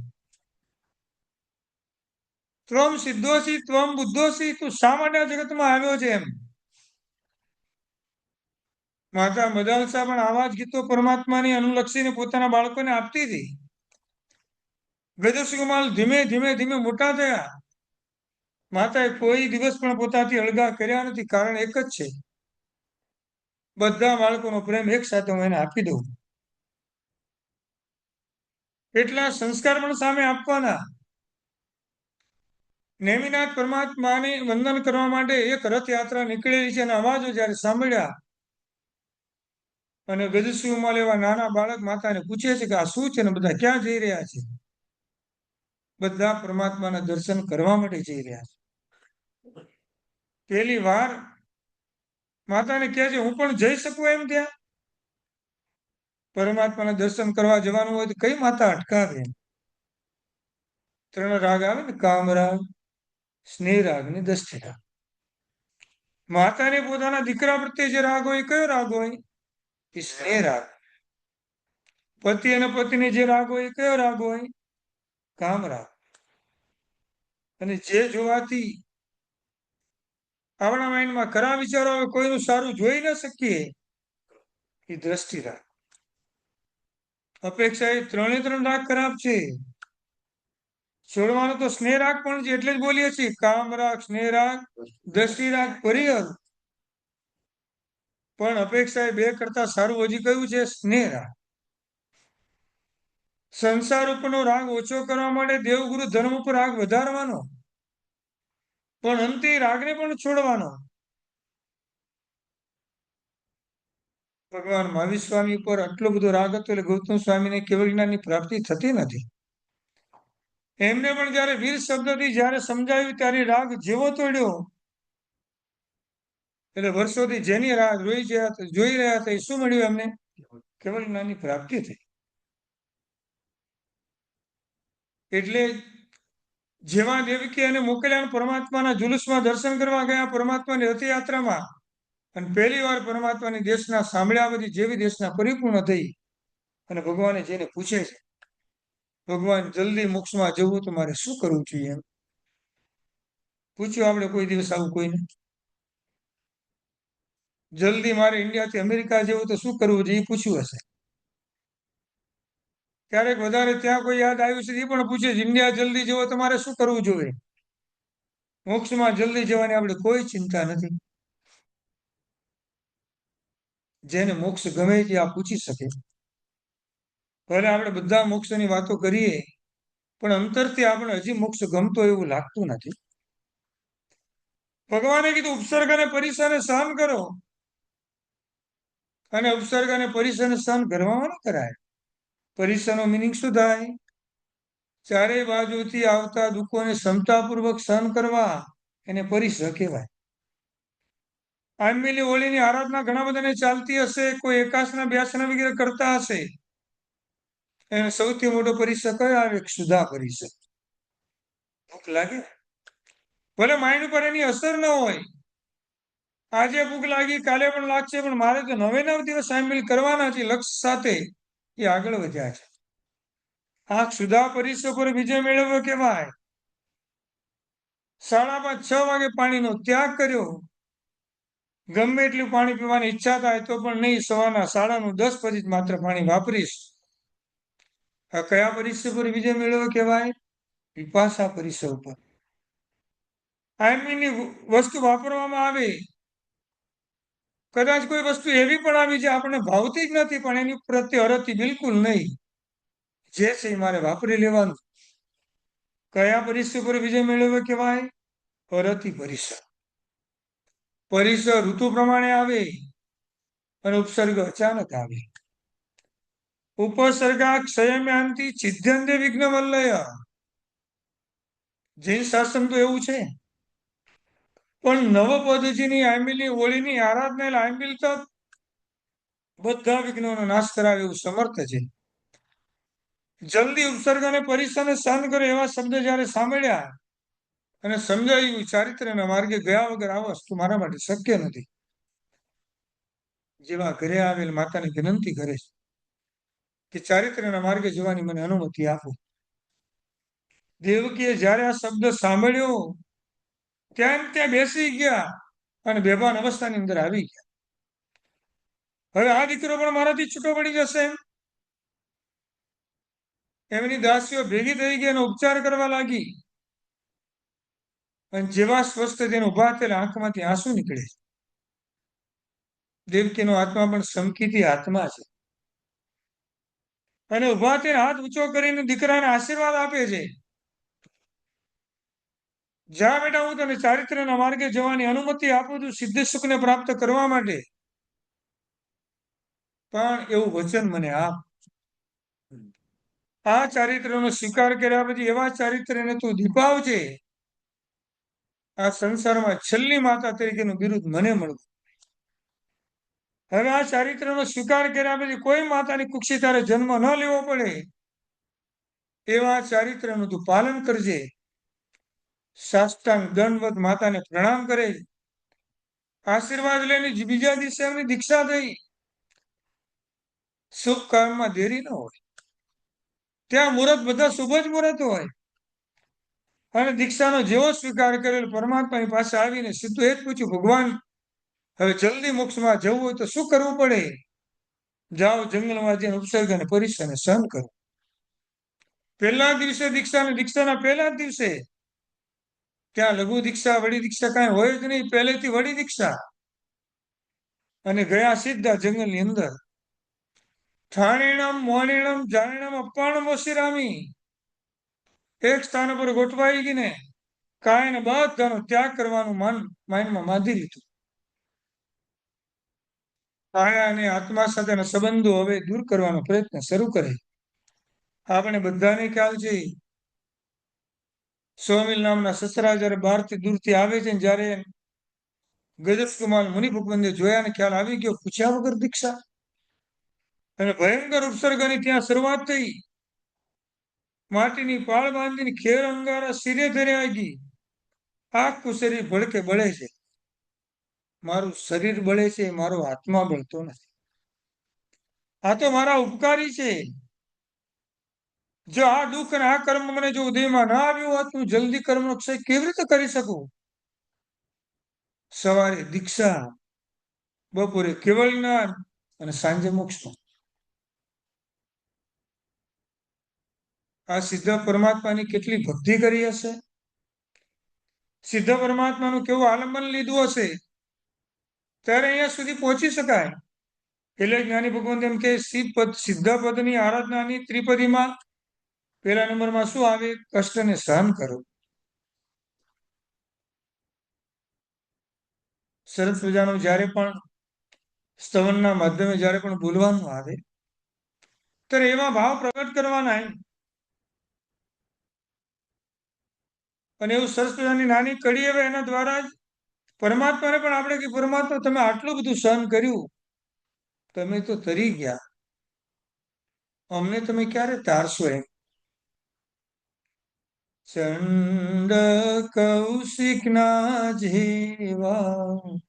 ત્વમ સિદ્ધોસી ત્વમ બુદ્ધોસી, તું શા માટે આ જગતમાં આવ્યો છે? એમ માતા મદાલસા પણ આવા જ ગીતો પરમાત્માની અનુલક્ષીને પોતાના બાળકોને આપતી હતી. ગજસુમાલ ધીમે ધીમે ધીમે મોટા થયા. માતાએ કોઈ દિવસ પણ પોતાથી અળગા કર્યા નથી. કારણ એક જ છે, બધા બાળકોનો પ્રેમ એક સાથે હું એને આપી દઉં. એટલા સંસ્કાર પણ સામે આપવાના. નેમિનાથ પરમાત્માને વંદન કરવા માટે એક રથયાત્રા નીકળેલી છે અને અવાજો જ્યારે સાંભળ્યા અને ગજસ્વીમાં એવા નાના બાળક માતાને પૂછે છે કે આ શું છે ને બધા ક્યાં જઈ રહ્યા છે? બધા પરમાત્માના દર્શન કરવા માટે જઈ રહ્યા છે. પહેલી વાર માતાને કહે છે હું પણ જઈ શકું એમ ત્યાં? પરમાત્માના દર્શન કરવા જવાનું હોય તો કઈ માતા અટકાવે? ત્રણ રાગ આવે ને, કામ રાગ, સ્નેહ રાગ ને દષ્ટિ રાગ. માતાને પોતાના દીકરા પ્રત્યે જે રાગ હોય કયો રાગ હોય? એ સ્નેહ રાગ. પતિ અને પત્ની જે રાગ હોય કયો રાગ હોય? કામ રાગ. અને જે જોવાથી આપણા માઇન્ડમાં ખરા વિચારો આવે, કોઈનું સારું જોઈ ન શકીએ, એ દ્રષ્ટિ રાગ. અપેક્ષા એ ત્રણ રાગ ખરાબ છે. છોડવાનો તો સ્નેહ રાગ પણ છે, એટલે જ બોલીએ છીએ કામ રાગ, સ્નેહ રાગ, દ્રષ્ટિ રાગ પરિહર. પણ અપેક્ષા એ બે કરતા સારું હજી કયું છે? સ્નેહ રાગ. સંસાર ઉપરનો રાગ ઓછો કરવા માટે દેવગુરુ ધર્મ ઉપર રાગ વધારવાનો, પણ અંતે રાગને પણ છોડવાનો. ભગવાન મહાવીર સ્વામી પર આટલો બધો રાગ હતો એટલે ગૌતમ સ્વામીને કેવળ જ્ઞાનની પ્રાપ્તિ થતી નથી. એમને પણ જયારે વીર શબ્દથી જયારે સમજાવ્યું ત્યારે રાગ જેવો તોડ્યો. એટલે વર્ષોથી જેની રાહ જોઈ રહ્યા હતા એ શું મળ્યું એમને? કેવળ જ્ઞાનની પ્રાપ્તિ થઈ. એટલે જેવા દેવકી અને મોકલ્યા પરમાત્માના જુલુસમાં દર્શન કરવા ગયા, પરમાત્માની રથયાત્રામાં, અને પહેલી વાર પરમાત્માની દેશના સાંભળ્યા પછી જેવી દેશના પરિપૂર્ણ થઈ અને ભગવાને જેને પૂછે છે, ભગવાન જલ્દી મોક્ષમાં જવું તો મારે શું કરવું જોઈએ? એમ પૂછ્યું આપણે કોઈ દિવસ આવું કોઈને? જલ્દી મારે ઇન્ડિયાથી અમેરિકા જવું તો શું કરવું જોઈએ? પૂછ્યું હશે. ક્યારેક વધારે ત્યાં કોઈ યાદ આવ્યું છે એ પણ પૂછે છે, ઇન્ડિયા જલ્દી જવો તમારે શું કરવું જોઈએ? મોક્ષમાં જલ્દી જવાની આપણે કોઈ ચિંતા નથી. જેને મોક્ષ ગમે તે આ પૂછી શકે. ભલે આપણે બધા મોક્ષની વાતો કરીએ, પણ અંતરથી આપણે હજી મોક્ષ ગમતો એવું લાગતું નથી. ભગવાને કીધું ઉપસર્ગ અને પરિસરને સહન કરો, અને ઉપસર્ગ અને પરિસરને સહન કરવામાં ન કરાય. પરિસરનો મિનિંગ શું થાય? ચારે બાજુથી આવતા દુઃખોને ક્ષમતાપૂર્વક સહન કરવા, એને પરિસર કહેવાય. આંબેલી હોળીની આરાધના ઘણા બધાને ચાલતી હશે, કોઈ એકાસના બ્યાસના વગેરે કરતા હશે. એને સૌથી મોટો પરિસર કયો આવે? ક્ષુધા પરિસર. ભૂખ લાગે, ભલે માઇન્ડ ઉપર એની અસર ન હોય, આજે ભૂખ લાગી, કાલે પણ લાગશે, પણ મારે તો 99 દિવસ આંબીલ કરવાના છે લક્ષ્ય સાથે, એ આગળ વધ્યા છે. આંખ સુધા પરિસો પર વિજય મેળવ્યો કેવાય. 5:30-6 વાગે પાણીનો ત્યાગ કર્યો. ગમે એટલું પાણી પીવાની ઈચ્છા થાય તો પણ નહીં, સવારના 9:30 પછી જ માત્ર પાણી વાપરીશ. આ કયા પરિસર પર વિજય મેળવ્યો કહેવાય? વિપાસા પરિસર ઉપર. આઈમીની વસ્તુ વાપરવામાં આવે, કદાચ કોઈ વસ્તુ એવી પણ આવી જે આપણને ભાવતી જ નથી, પણ એની પ્રત્યે હરખથી બિલકુલ નહીં, જે છે એ મારે વાપરી લેવાનું. કયા પરિસર પર વિજય મેળવ્યો કહેવાય? હરથી પરિસર. પરિસર ઋતુ પ્રમાણે આવે અને ઉપસર્ગ અચાનક આવે. ઉપસર્ગા ક્ષયમ્યાંતિ છિદ્યંતે વિઘ્ન વલ્લય. જૈન શાસન તો એવું છે. પણ નવપદજીની આંબીલની હોળીની આરાધના આંબીલ તો બધા વિઘ્નોનો નાશ કરાવે એવું સમર્થ છે. જલ્દી ઉપસર્ગ અને પરિસરને સહન કરે એવા શબ્દ જયારે સાંભળ્યા અને સમજાયું, ચારિત્ર્યના માર્ગે ગયા વગર આ વસ્તુ મારા માટે શક્ય નથી. જેવા ઘરે આવેલ માતાને વિનંતી કરે છે કે ચારિત્ર્યના માર્ગે જવાની મને અનુમતિ આપો. દેવકીએ જ્યારે આ શબ્દ સાંભળ્યો ત્યાં બેસી ગયા અને બેભાન અવસ્થાની અંદર આવી ગયા. હવે આ દીકરો પણ મારાથી છૂટો પડી જશે એમની દાસીઓ ભેગી થઈ ગઈ અને ઉપચાર કરવા લાગી. અને જેવા સ્વસ્થ થઈને ઉભા થયેલા આંખમાંથી આંસુ નીકળે છે. દેવકીનો આત્મા પણ સમકીથી આત્મા છે અને ઉભા થઈને હાથ ઊંચો કરીને દીકરાને આશીર્વાદ આપે છે. જા બેટા, હું તને ચારિત્ર્યના માર્ગે જવાની અનુમતિ આપું છું સિદ્ધ સુખને પ્રાપ્ત કરવા માટે, પણ એવું વચન મને આપ. આ ચારિત્ર્યનો સ્વીકાર કર્યા પછી એવા ચારિત્ર્યને તું દીપાવજે, આ સંસારમાં છેલ્લી માતા તરીકેનું બિરુદ મને મળવું. હવે આ ચારિત્ર્યનો સ્વીકાર કર્યા પછી કોઈ માતાની કુક્ષી તારે જન્મ ન લેવો પડે એવા ચારિત્ર્યનું તું પાલન કરજે. સાષ્ટાંગ દંડવત માતાને પ્રણામ કરે, આશીર્વાદ લઈને બીજા દિવસે એમની દીક્ષા થઈ. શુભ કામમાં દેરી ન હોય, ત્યાં મુહૂર્ત બધા શુભ જ મુહૂર્ત હોય. અને દીક્ષાનો જેવો સ્વીકાર કરેલો પરમાત્માની પાસે આવીને સીધું એ જ પૂછ્યું, ભગવાન હવે જલ્દી મોક્ષમાં જવું હોય તો શું કરવું પડે? જાઓ જંગલમાં જઈને ઉપસર્ગ અને પરિસરને સહન કરો. પહેલા દિવસે દીક્ષાના પહેલા જ દિવસે ત્યાં લઘુ દીક્ષા વડી દીક્ષા કાંઈ હોય જ નહીં, પહેલેથી વડી દીક્ષા. અને ગયા સીધા જંગલની અંદર. ઠાણીણમ મોણીણમ જાણીણમ અપ્પાણમ ઓશિરામી. એક સ્થાન પર ગોઠવાઈ ગઈને કાયને બધાનો ત્યાગ કરવાનું માઇન્ડમાં બાંધી લીધું. કાયા અને આત્મા સાથેના સંબંધો હવે દૂર કરવાનો પ્રયત્ન શરૂ કરે. આપણે બધાને ખ્યાલ છે, સ્વામિલ નામના સસરા જયારે બહારથી દૂરથી આવે છે, જ્યારે ગજસ્કુમાર મુનિ ભૂપંદે જોયાને ખ્યાલ આવી ગયો, પૂછ્યા વગર દીક્ષા અને ભયંકર ઉપસર્ગની ત્યાં શરૂઆત થઈ. માટીની પાળ બાંધીને ખેર અંગારા શિરે ધર્યા ગઈ. આખું શરીર ભડકે બળે છે. મારું શરીર બળે છે, મારો આત્મા બળતો નથી. આ તો મારા ઉપકારી છે. જો આ દુઃખ અને આ કર્મ મને જો ઉદયમાં ના આવ્યું હોત, હું જલ્દી કર્મનો ક્ષય કેવી રીતે કરી શકું? સવારે દીક્ષા, બપોરે કેવળ જ્ઞાન અને સાંજે મોક્ષ. આ સિદ્ધ પરમાત્માની કેટલી ભક્તિ કરી હશે, સિદ્ધ પરમાત્માનું કેવું આલંબન લીધું હશે, ત્યારે અહીંયા સુધી પહોંચી શકાય. એટલે જ્ઞાની ભગવાન એમ કે સિદ્ધ પદની આરાધનાની ત્રિપદીમાં પહેલા નંબરમાં શું આવે? કષ્ટને સહન કરો. સરસ મજાનું જ્યારે પણ સ્તવનના માધ્યમે જ્યારે પણ બોલવાનું આવે ત્યારે એવા ભાવ પ્રગટ કરવાના. અને એવું સરસ મજાની નાની કડી આવે એના દ્વારા જ પરમાત્માને પણ આપણે કે પરમાત્મા તમે આટલું બધું સહન કર્યું, તમે તો તરી ગયા, અમને તમે ક્યારે તારશો? એમ ચંડ કૌશિકના જેવા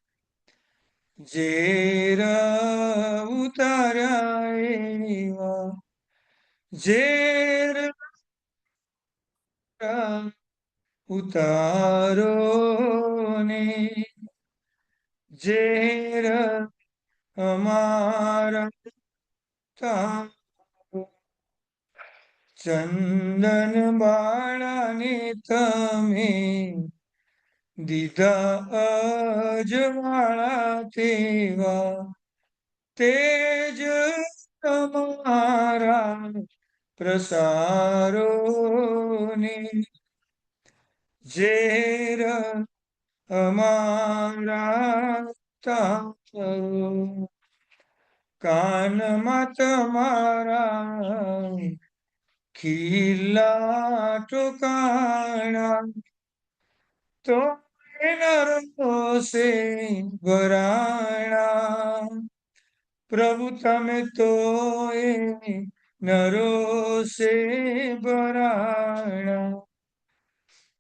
ઝેર ઉતાર્યા એવા ઝેર ઉતારો ને ઝેર અમારા તારો. ચંદન બાળાને તમે દીધા અજવાળા તેવા તેજ તમારા પ્રસારો ને ઝેર અમારા તારો. કાનમાં તમારા ખીલા ટોકાણા તો નરસે વરાણા. પ્રભુ તમે તો નરોસે વરાણા.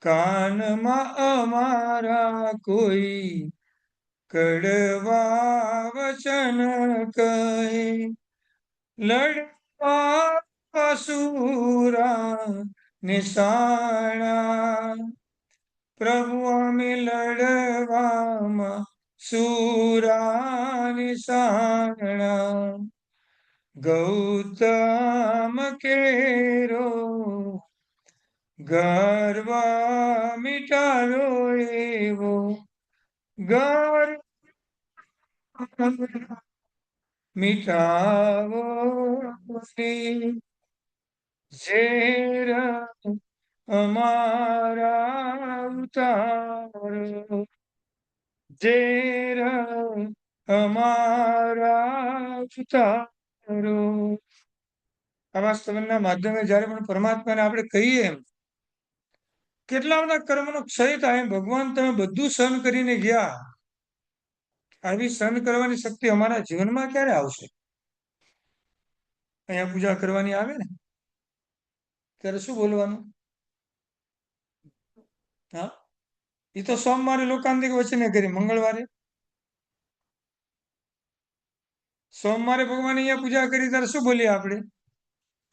કાનમાં અમારા કોઈ કડવા વચન કહે લડવા અસુરા નિશાણા. પ્રભુ અમે લડવામાં સુરા નિશાણા. ગૌતમ કેરો ગર્વ મિટારો એવો ગર્વ મિટાવો ઝેર અમારા ઉતારો. ઝેર અમારા ઉતારો. આવા સ્તવનના માધ્યમે જયારે પણ પરમાત્માને આપણે કહીએ એમ કેટલા બધા કર્મનો ક્ષય થાય. ભગવાન તમે બધું સહન કરીને ગયા, આવી સહન કરવાની શક્તિ અમારા જીવનમાં ક્યારે આવશે? અહીંયા પૂજા કરવાની આવે ને ત્યારે શું બોલવાનું? હા, એ તો સોમવારે લોકાંતિક વચને કરી, મંગળવારે સોમવારે ભગવાન અહીંયા પૂજા કરી ત્યારે શું બોલીએ આપણે?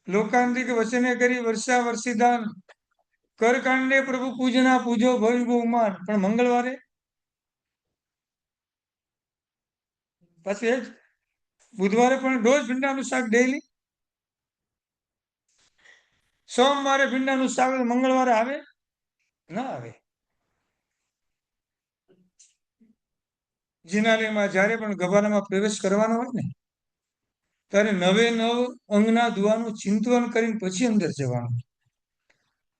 લોકાંતિક વચને કરી વર્ષા વર્ષિદાન કરકાંડે પ્રભુ પૂજના પૂજો ભવ્ય બહુમાન. પણ મંગળવારે પાછું એ જ બુધવારે પણ રોજ ભીંડાનું શાક ડેઈલી. સોમવારે ભીંડાનું શાક, મંગળવારે આવે ના આવે? જિનાલયમાં જયારે પણ ગભારામાં પ્રવેશ કરવાનો હોય ને ત્યારે 9 અંગના દુઆનું ચિંતન કરીને પછી અંદર જવાનું.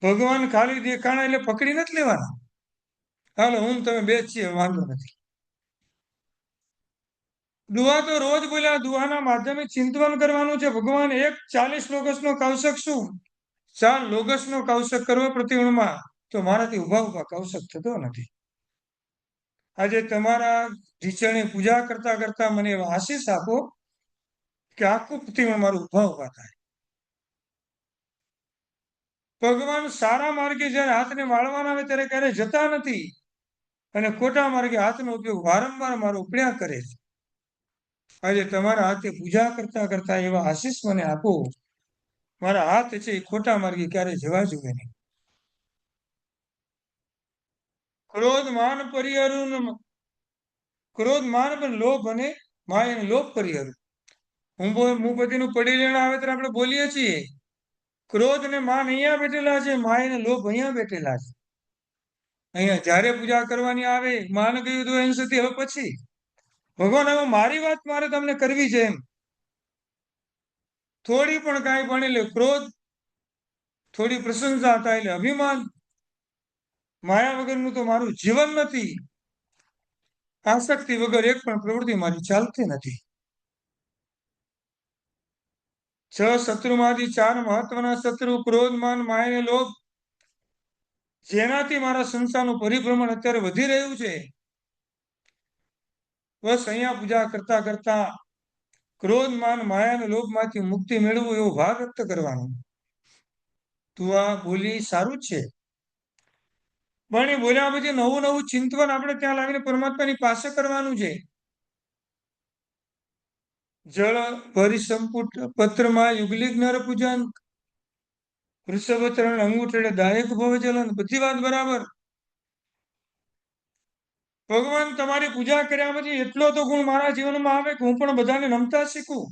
ભગવાન ખાલી દેખાણા એટલે પકડી નથી લેવાના. હાલો હું તમે બે જ છીએ, વાંધો નથી. દુઆ તો રોજ બોલ્યા, દુઆના માધ્યમે ચિંતન કરવાનું છે. ભગવાન એક 40 લોગસનો કૌશક શું? 4 લોગસનો કૌશક કરવો પ્રતિવર્ણમાં, તો મારાથી ઉભા કૌશક થતો નથી. આજે તમારા ઢીચણે પૂજા કરતા કરતા મને એવા આશીષ આપો કે આખું પ્રતિમા મારું ઉભા થાય. ભગવાન સારા માર્ગે જયારે હાથને વાળવાના આવે ત્યારે ક્યારે જતા નથી, અને ખોટા માર્ગે હાથનો ઉપયોગ વારંવાર મારો ઉપડ્યા કરે છે. આજે તમારા હાથે પૂજા કરતા કરતા એવા આશીષ મને આપો, મારા હાથ છે એ ખોટા માર્ગે ક્યારે જવા જોઈએ નહીં. ક્રોધ માન પરિહરું, ક્રોધ માન પણ લોભ અને માય અને લોભ પરિહરું. હું પતિનું પડી લેણા આવે ત્યારે આપણે બોલીએ છીએ. ક્રોધ ને માન અહીંયા બેઠેલા છે, માય અને લોભ અહીંયા બેઠેલા છે. અહીંયા જયારે પૂજા કરવાની આવે, માન ગયું તો અહિંસાથી હવે પછી ભગવાન હવે મારી વાત મારે તમને કરવી છે એમ. થોડી પણ કાંઈ પણ એટલે ક્રોધ, થોડી પ્રશંસા થાય એટલે અભિમાન. માયા વગરનું તો મારું જીવન નથી. આસક્તિ વગર એક પણ પ્રવૃત્તિ મારી ચાલતી નથી. 6 શત્રુમાંથી 4 મહત્વના શત્રુ ક્રોધ, માન, માય અને લોભ, જેનાથી મારા સંસારનું પરિભ્રમણ અત્યારે વધી રહ્યું છે. બસ અહીંયા પૂજા કરતા કરતા ક્રોધ, માન, માયા અને લોભમાંથી મુક્તિ મેળવવું એવો ભાવ વ્યક્ત કરવાનો. તું આ બોલી સારું જ છે, પણ એ બોલ્યા પછી નવું નવું ચિંતન આપણે ત્યાં લાવીને પરમાત્માની પાસે કરવાનું છે. જળ ભરી સંપુટ પત્રમાં યુગલિક નર પૂજન, વૃષભચરણ અંગૂઠે દાયક ભવજલન. બધી વાત બરાબર. ભગવાન તમારી પૂજા કર્યા પછી એટલો તો ગુણ મારા જીવનમાં આવે કે હું પણ બધાને નમતા શીખું.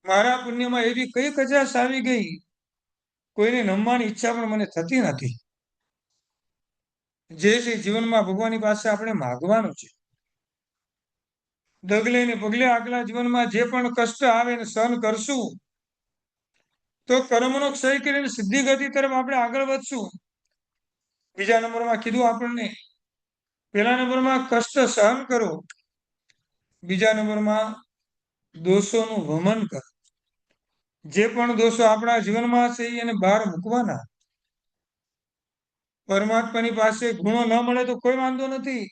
મારા પુણ્યમાં એવી કઈ કચાશ આવી ગઈ, કોઈને નમવાની ઈચ્છા પણ મને થતી નથી. જે છે જીવનમાં ભગવાનની પાસે આપણે માગવાનું છે. ડગલે ને પગલે આગલા જીવનમાં જે પણ કષ્ટ આવે ને સહન કરશું તો કર્મનો ક્ષય કરીને સિદ્ધિ ગતિ તરફ આપણે આગળ વધશું. બીજા નંબરમાં કીધું આપણને, પહેલા નંબરમાં કષ્ટ સહન કરો, બીજા નંબરમાં દોષોનું વમન કરો. જે પણ દોષો આપણા જીવનમાં છે એને બહાર મૂકવાના. પરમાત્માની પાસે ગુણો ન મળે તો કોઈ વાંધો નથી.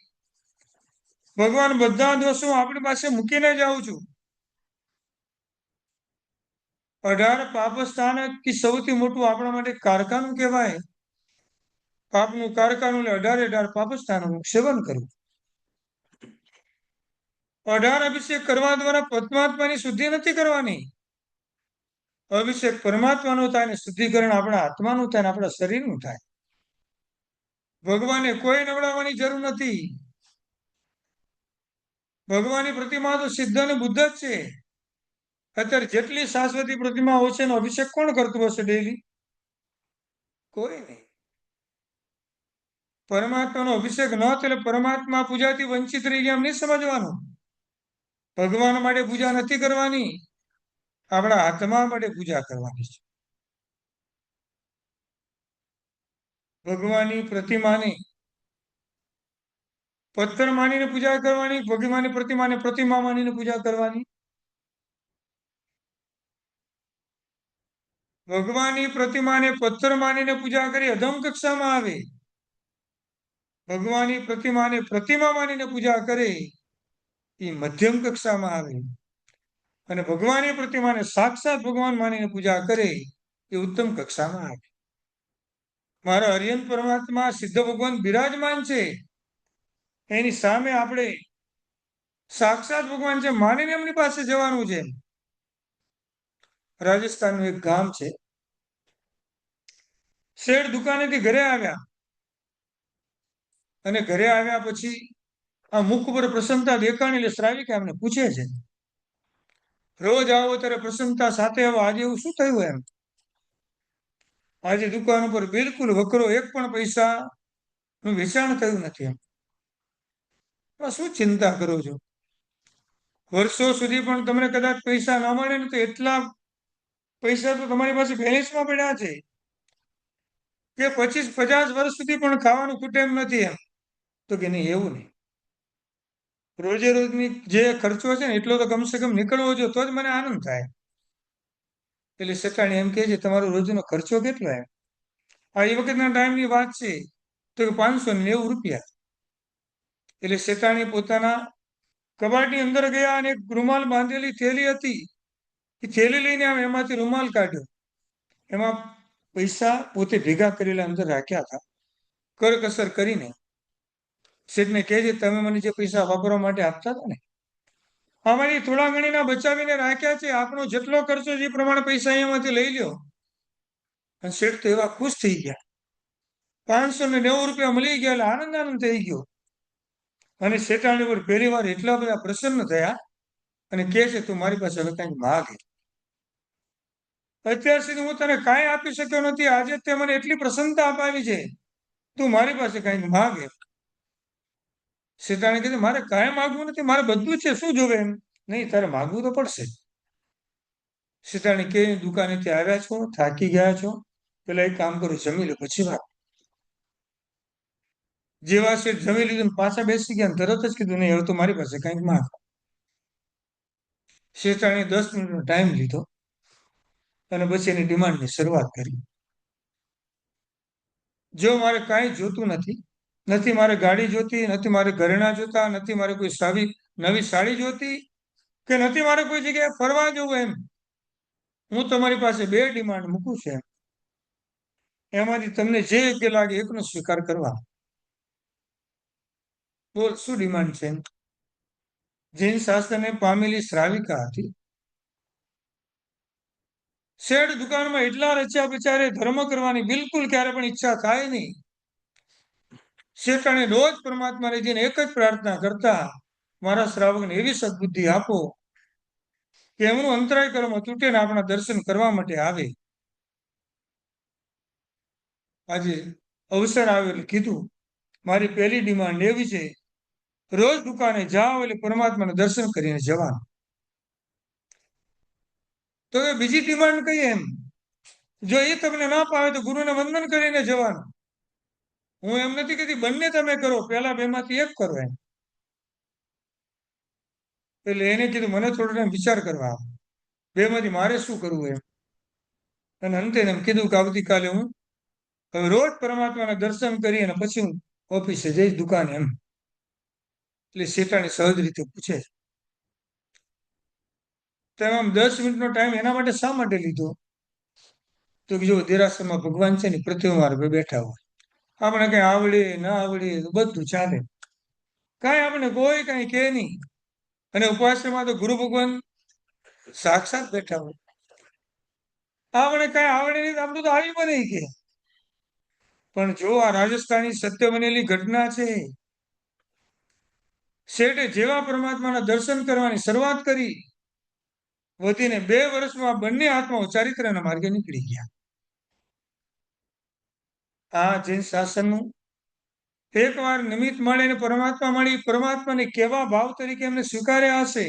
ભગવાન બધા દોષો આપણી પાસે મૂકીને જાઉં છું. 18 પાપ સ્થાન કે સૌથી મોટું આપણા માટે કારખાનું કહેવાય. પાપનું કારખાનું એટલે 18 પાપ સ્થાનોનું સેવન કરવું. 18 અભિષેક કરવા દ્વારા પરમાત્માની શુદ્ધિ નથી કરવાની. અભિષેક પરમાત્માનો થાય ને શુદ્ધિકરણ આપણા આત્માનું થાય ને આપણા શરીરનું થાય. ભગવાનને કોઈ નવડાવવાની જરૂર નથી. ભગવાનની પ્રતિમા તો સિદ્ધ અને બુદ્ધ જ છે. અત્યારે જેટલી શાશ્વતી પ્રતિમાઓ છે એનો અભિષેક કોણ કરતું હશે ડેલી? કોઈ નહીં. પરમાત્માનો અભિષેક ન એટલે પરમાત્મા પૂજાથી વંચિત રહી ગયા એમ નહીં સમજવાનું. ભગવાન માટે પૂજા નથી કરવાની, આપણા આત્મા માટે પૂજા કરવાની છે. ભગવાનની પ્રતિમાને પથ્થર માનીને પૂજા કરવાની, ભગવાનની પ્રતિમાને પ્રતિમા માનીને પૂજા કરવાની. ભગવાનની પ્રતિમાને પથ્થર માનીને પૂજા કરી અધમ કક્ષામાં આવે. ભગવાનની પ્રતિમાને પ્રતિમા માનીને પૂજા કરે એ મધ્યમ કક્ષામાં આવે. અને ભગવાનની પ્રતિમાને સાક્ષાત ભગવાન માનીને પૂજા કરે એ ઉત્તમ કક્ષામાં આવે. મારા હરિયન પરમાત્મા સિદ્ધ ભગવાન બિરાજમાન છે, એની સામે આપણે સાક્ષાત ભગવાન છે માનીને એમની પાસે જવાનું છે. રાજસ્થાનનું એક ગામ છે. શેઠ દુકાનેથી ઘરે આવ્યા અને ઘરે આવ્યા પછી આ મુખ ઉપર પ્રસન્નતા દેખાણી એટલે શ્રાવિકા એમને પૂછે છે, રોજ આવો ત્યારે પ્રસન્નતા સાથે આવો, આજે એવું શું થયું? એમ આજે દુકાન ઉપર બિલકુલ વકરો એક પણ પૈસા નું વેચાણ થયું નથી. એમ શું ચિંતા કરો છો? વર્ષો સુધી પણ તમને કદાચ પૈસા ના મળે ને તો એટલા પૈસા તો તમારી પાસે બેલેન્સમાં પડ્યા છે કે 25-50 વર્ષ સુધી પણ ખાવાનું ખૂટે એમ નથી. એમ તો કે નહીં, એવું નહીં. રોજે રોજની જે ખર્ચો છે ને એટલો તો કમસે કમ નીકળવો જોઈએ તો જ મને આનંદ થાય. એટલે શેઠાણી એમ કહે છે, તમારો રોજનો ખર્ચો કેટલો? એમ આ એ વખતના ટાઈમની વાત છે તો કે 590 રૂપિયા. એટલે શેઠાણી પોતાના કબાટની અંદર ગયા અને એક રૂમાલ બાંધેલી થેલી હતી, એ થેલી લઈને આમ એમાંથી રૂમાલ કાઢ્યો. એમાં પૈસા પોતે ભેગા કરેલા અંદર રાખ્યા હતા કરકસર કરીને. શેઠને કહે છે, તમે મને જે પૈસા વાપરવા માટે આપતા હતા ને, આમાંથી થોડા ઘણીના બચાવીને રાખ્યા છે, આપણો જેટલો ખર્ચો છે એ પ્રમાણે પૈસા અહીંયામાંથી લઈ લ્યો. અને શેઠ તો એવા ખુશ થઈ ગયા. 590 રૂપિયા મળી ગયા એટલે આનંદ આનંદ થઈ ગયો. અને શેઠાણી પર પહેલી વાર એટલા બધા પ્રસન્ન થયા અને કહે છે, તું મારી પાસે હવે કંઈક માગે. અત્યાર સુધી હું તને કાંઈ આપી શક્યો નથી, આજે તે મને એટલી પ્રસન્નતા અપાવી છે, તું મારી પાસે કંઈક માગે. શેઠાણી કહે, મારે કાંઈ માગવું નથી, મારે બધું છે, શું જોવે? એમ નહીં, તારે માગવું તો પડશે. શેઠાણી કે, દુકાનેથી આવ્યા છો, થાકી ગયા છો, પેલા એક કામ કરો, જમી લો પછી વાત. જેવા શેઠ જમી લીધું પાછા બેસી ગયા, તરત જ કીધું, નહીં, હવે તો મારી પાસે કંઈક માગ. શેઠાણીએ 10 મિનિટનો ટાઈમ લીધો અને પછી એની ડિમાન્ડની શરૂઆત કરી. જો મારે કાંઈ જોતું નથી, નથી મારે ગાડી જોતી, નથી મારે ઘરેણા જોતા, નથી મારે કોઈ નવી સાડી જોતી, કે નથી મારે કોઈ જગ્યાએ ફરવા જવું. એમ હું તમારી પાસે 2 ડિમાન્ડ મૂકું છું. એમાંથી તમને જે યોગ્ય લાગે એકનો સ્વીકાર કરવા. બોલ, શું ડિમાન્ડ છે? જૈન શાસ્ત્રને પામેલી શ્રાવિકા હતી. શેઠ દુકાનમાં એટલા રચ્યા બિચારે ધર્મ કરવાની બિલકુલ ક્યારે પણ ઈચ્છા થાય નહીં. શેઠાણી રોજ પરમાત્માને જઈને એક જ પ્રાર્થના કરતા, મારા શ્રાવકને એવી સદબુદ્ધિ આપો કે એમનું અંતરાય કર્મ તૂટે ને આપણા દર્શન કરવા માટે આવે. આજે અવસર આવ્યો એટલે કીધું, મારી પહેલી ડિમાન્ડ એવી છે, રોજ દુકાને જાઓ એટલે પરમાત્માને દર્શન કરીને જવાનું. તો એ બીજી ડિમાન્ડ કહીએ એમ, જો એ તમને ના પાવે તો ગુરુને વંદન કરીને જવાનું. હું એમ નથી કહેતી બંને તમે કરો, પહેલા બેમાંથી એક કરો એમ. એટલે એને કીધું મને થોડો ટાઈમ વિચાર કરવા આપો, બેમાંથી મારે શું કરવું એમ. અને અંતે એમ કીધું કે આવતીકાલે હું હવે રોજ પરમાત્માના દર્શન કરી અને પછી હું ઓફિસે જઈશ, દુકાને એમ. એટલે શેઠાણી સહજ રીતે પૂછે, તમે આમ 10 મિનિટનો ટાઈમ એના માટે શા માટે લીધો? તો કે જો દેરાસરમાં ભગવાન છે ને પ્રતિમા બેઠા હોય, આપણે કઈ આવડે ના આવડે બધું ચાલે, કાંઈ આપણે કોઈ કઈ કે નહીં. અને ઉપાસમાં તો ગુરુ ભગવાન સાક્ષાત બેઠા હોય, આપણે કઈ આવડે નહીં તો આપણું તો આવી બને કે. પણ જો આ રાજસ્થાની સત્ય બનેલી ઘટના છે, શેઠે જેવા પરમાત્માના દર્શન કરવાની શરૂઆત કરી, વધીને 2 વર્ષમાં બંને આત્માઓ ચારિત્ર્યના માર્ગે નીકળી ગયા. આ જૈન શાસનનું એકવાર નિમિત્ત મળીને પરમાત્મા મળી, પરમાત્માને કેવા ભાવ તરીકે એમને સ્વીકાર્યા હશે.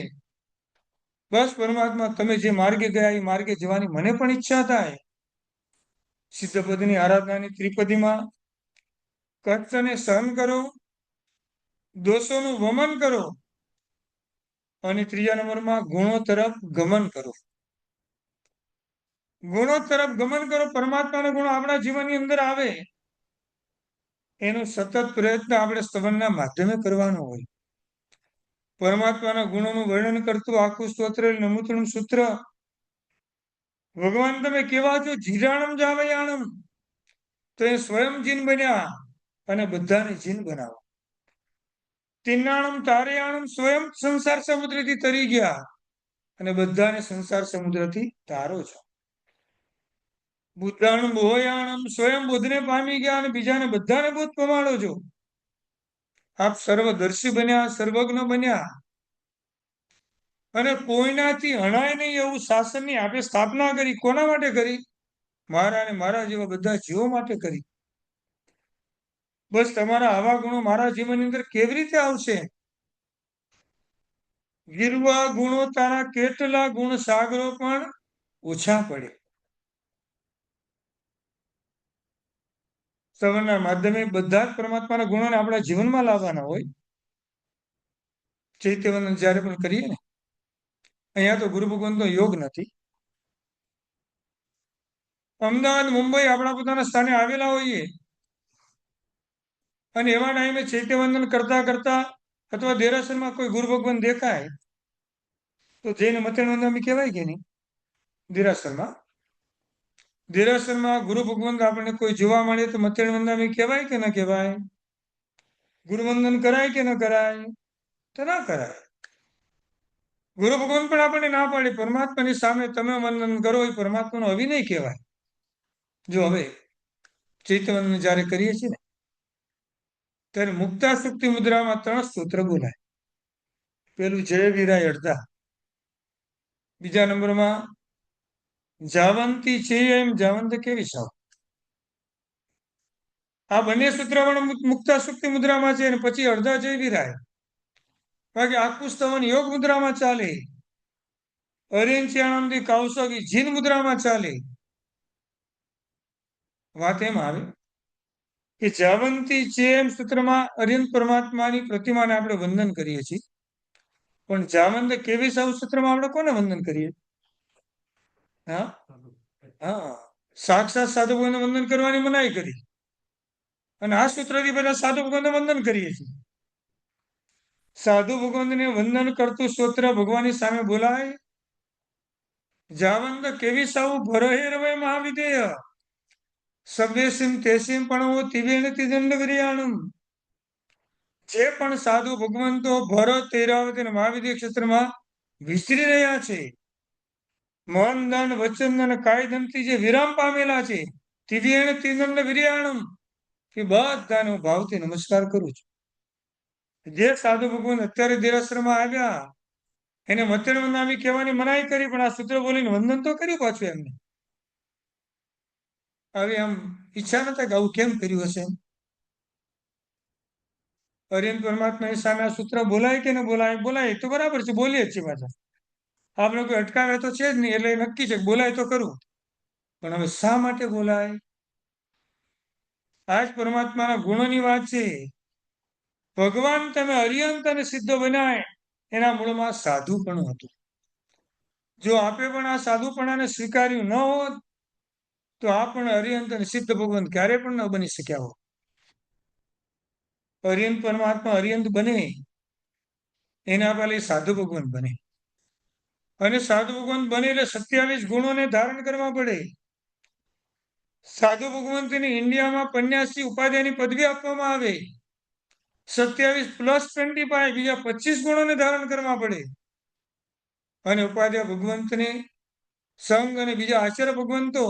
બસ પરમાત્મા તમે જે માર્ગે ગયા એ માર્ગે જવાની મને પણ ઈચ્છા થાય. સિદ્ધપદની આરાધનાની ત્રિપદીમાં કષ્ટને સહન કરો, દોષોનું વમન કરો, અને 3જા નંબરમાં ગુણો તરફ ગમન કરો. ગુણો તરફ ગમન કરો, પરમાત્માના ગુણો આપણા જીવનની અંદર આવે, એનો સતત પ્રયત્ન આપણે સ્તવનના માધ્યમે કરવાનો હોય. પરમાત્માના ગુણોનું વર્ણન કરતું આખું સ્તોત્ર નમૂતણું સૂત્ર, ભગવાન તમે કેવા છો, જીરાણમ જાવયાણમ, તો એ સ્વયં જીન બન્યા અને બધાને જીન બનાવો. તિન્નાણમ તારયાણમ, સ્વયં સંસાર સમુદ્રથી તરી ગયા અને બધાને સંસાર સમુદ્રથી તારો છો. બુદ્ધાણમ બોહયાણમ, સ્વયં બુદ્ધને પામી ગયા અને બીજાને બધાને બુદ્ધ પમાડો છો. આપ સર્વદર્શી બન્યા, સર્વજ્ઞ બન્યા અને કોઈનાથી હણાય નહીં એવું શાસનની આપે સ્થાપના કરી. કોના માટે કરી? મારા અને મારા જેવા બધા જીવો માટે કરી. બસ તમારા આવા ગુણો મારા જીવનની અંદર કેવી રીતે આવશે? ગીરવા ગુણો તારા કેટલા ગુણ સાગરો પણ ઓછા પડે. શ્રવણના માધ્યમે બધા જ પરમાત્માના ગુણોને આપણા જીવનમાં લાવવાના હોય. ચૈત્યવંદન જ્યારે પણ કરીએ ને, અહીંયા તો ગુરુ ભગવાનનો યોગ નથી. અમદાવાદ, મુંબઈ આપણા પોતાના સ્થાને આવેલા હોઈએ અને એવા ટાઈમે ચૈત્યવંદન કરતા કરતા અથવા દેરાસરમાં કોઈ ગુરુ ભગવાન દેખાય તો જઈને મથેણ વંદામી કહેવાય કે નહીં? દેરાસરમાં ગુરુ ભગવાન આપણને કોઈ જોવા મળે તો મથેણ વંદામી કહેવાય કે ન કહેવાય? ગુરુવંદન કરાય કે ન કરાય? તો ના કરાય. ગુરુ ભગવાન પણ આપણને ના પાડે, પરમાત્માની સામે તમે વંદન કરો એ પરમાત્માનો અવિનય કહેવાય. જો હવે ચૈત્યવંદન જ્યારે કરીએ છીએ ને ત્યારે મુક્તા સુક્તિ મુદ્રામાં 3 સ્તોત્ર બોલાય. પેલું જય વીરાય અડધા, બીજા નંબરમાં જાવંતી છે એમ જાવંત કેવી સાવ. આ બંને સૂત્ર પણ મુક્તા સુક્તિ મુદ્રામાં છે અને પછી અડધા જય વીરાય. બાકી આખું સ્તવન યોગ મુદ્રામાં ચાલે. અરિંચ્યાણમથી કૌશકી જીન મુદ્રામાં ચાલે. વાત એમ આવે કે જાવંતી છે એમ સૂત્રમાં અરિંદ પરમાત્માની પ્રતિમાને આપણે વંદન કરીએ છીએ, પણ જાવંત કેવી સાવ સૂત્રમાં આપણે કોને વંદન કરીએ? હા હા, સાક્ષાત સાધુ ભગવાનને વંદન કરવાની મનાઈ કરી અને આ સૂત્રથી બધા સાધુ ભગવાનને વંદન કરીએ છીએ. સાધુ ભગવાનને વંદન કરતું સ્તોત્ર ભગવાનની સામે બોલાય. જાવંત કેવી સાવ ભરહે રવે મહાવિધેય, સવ્યસિમ તેસિમ પણ તિવેણ તિદંડ વિરિયાણમ. જે પણ સાધુ ભગવંતો ભરત, ઐરાવત અને મહાવિદ્ય ક્ષેત્રમાં વિચરી રહ્યા છે, મન દાન વચન અને કાયદનથી જે વિરામ પામેલા છે, તિર્યણ તિર્નંદ વિર્યાણમ, એ બધાને હું ભાવથી નમસ્કાર કરું છું. જે સાધુ ભગવાન અત્યારે દેરાસરમાં આવ્યા એને મતેણ નામી કહેવાની મનાઈ કરી, પણ આ સૂત્ર બોલીને વંદન તો કર્યું પાછું એમને. હવે આમ ઈચ્છા નતા કે આવું કેમ કર્યું હશે. હરિયન પરમાત્માની સામે આ સૂત્ર બોલાય કે ન બોલાય? બોલાય તો બરાબર છે, બોલીએ જ છીએ પાછા. આપણે કોઈ અટકાવે તો છે જ નહીં, એટલે નક્કી છે બોલાય તો કરવું. પણ હવે શા માટે બોલાય? આ જ પરમાત્માના ગુણોની વાત છે. ભગવાન તમે અરિયંત અને સિદ્ધ બનાય એના મૂળમાં સાધુપણું હતું. જો આપે પણ આ સાધુપણાને સ્વીકાર્યું ન હોત તો આ પણ અરિયંત અને સિદ્ધ ભગવાન ક્યારે પણ ન બની શક્યા હોત. અરિયંત પરમાત્મા અરિયંત બને એના પહેલા સાધુ ભગવાન બને, અને સાધુ ભગવાન બને એટલે 27 ગુણોને ધારણ કરવા પડે. સાધુ ભગવંતને ઇન્ડિયામાં પન્યાસી ઉપાધ્યાયની પદવી આપવામાં આવે. 27 પ્લસ 25 બીજા 25 ગુણોને ધારણ કરવા પડે. અને ઉપાધ્યાય ભગવંતને સંઘ અને બીજા આચાર્ય ભગવંતો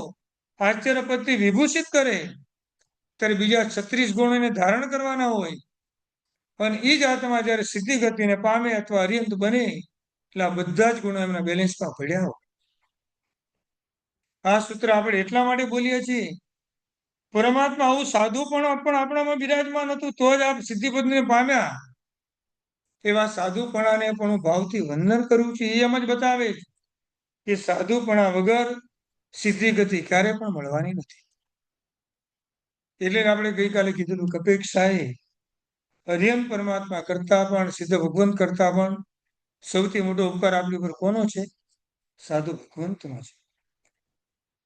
આચાર્ય પદથી વિભૂષિત કરે ત્યારે બીજા 36 ગુણોને ધારણ કરવાના હોય. અને એ જ આત્મા જયારે સિદ્ધિ ગતિને પામે અથવા અરિયંત બને એટલે આ બધા જ ગુણો એમના બેલેન્સમાં પડ્યા હોય. આ સૂત્ર આપણે એટલા માટે બોલીએ છીએ, પરમાત્મા આવું સાધુ પણ આપણામાં બિરાજમાન હતું તો જ આપ સિદ્ધિપદને પામ્યા. એવા સાધુપણાને પણ હું ભાવથી વંદન કરું છું. એ એમ જ બતાવે કે સાધુપણા વગર સિદ્ધિ ગતિ ક્યારે પણ મળવાની નથી. એટલે આપણે ગઈકાલે કીધેલું કે અપેક્ષાએ અરિયંત પરમાત્મા કરતા પણ, સિદ્ધ ભગવંત કરતા પણ સૌથી મોટો ઉપકાર આપણી ઉપર કોનો છે? સાધુ ભગવંતનો છે.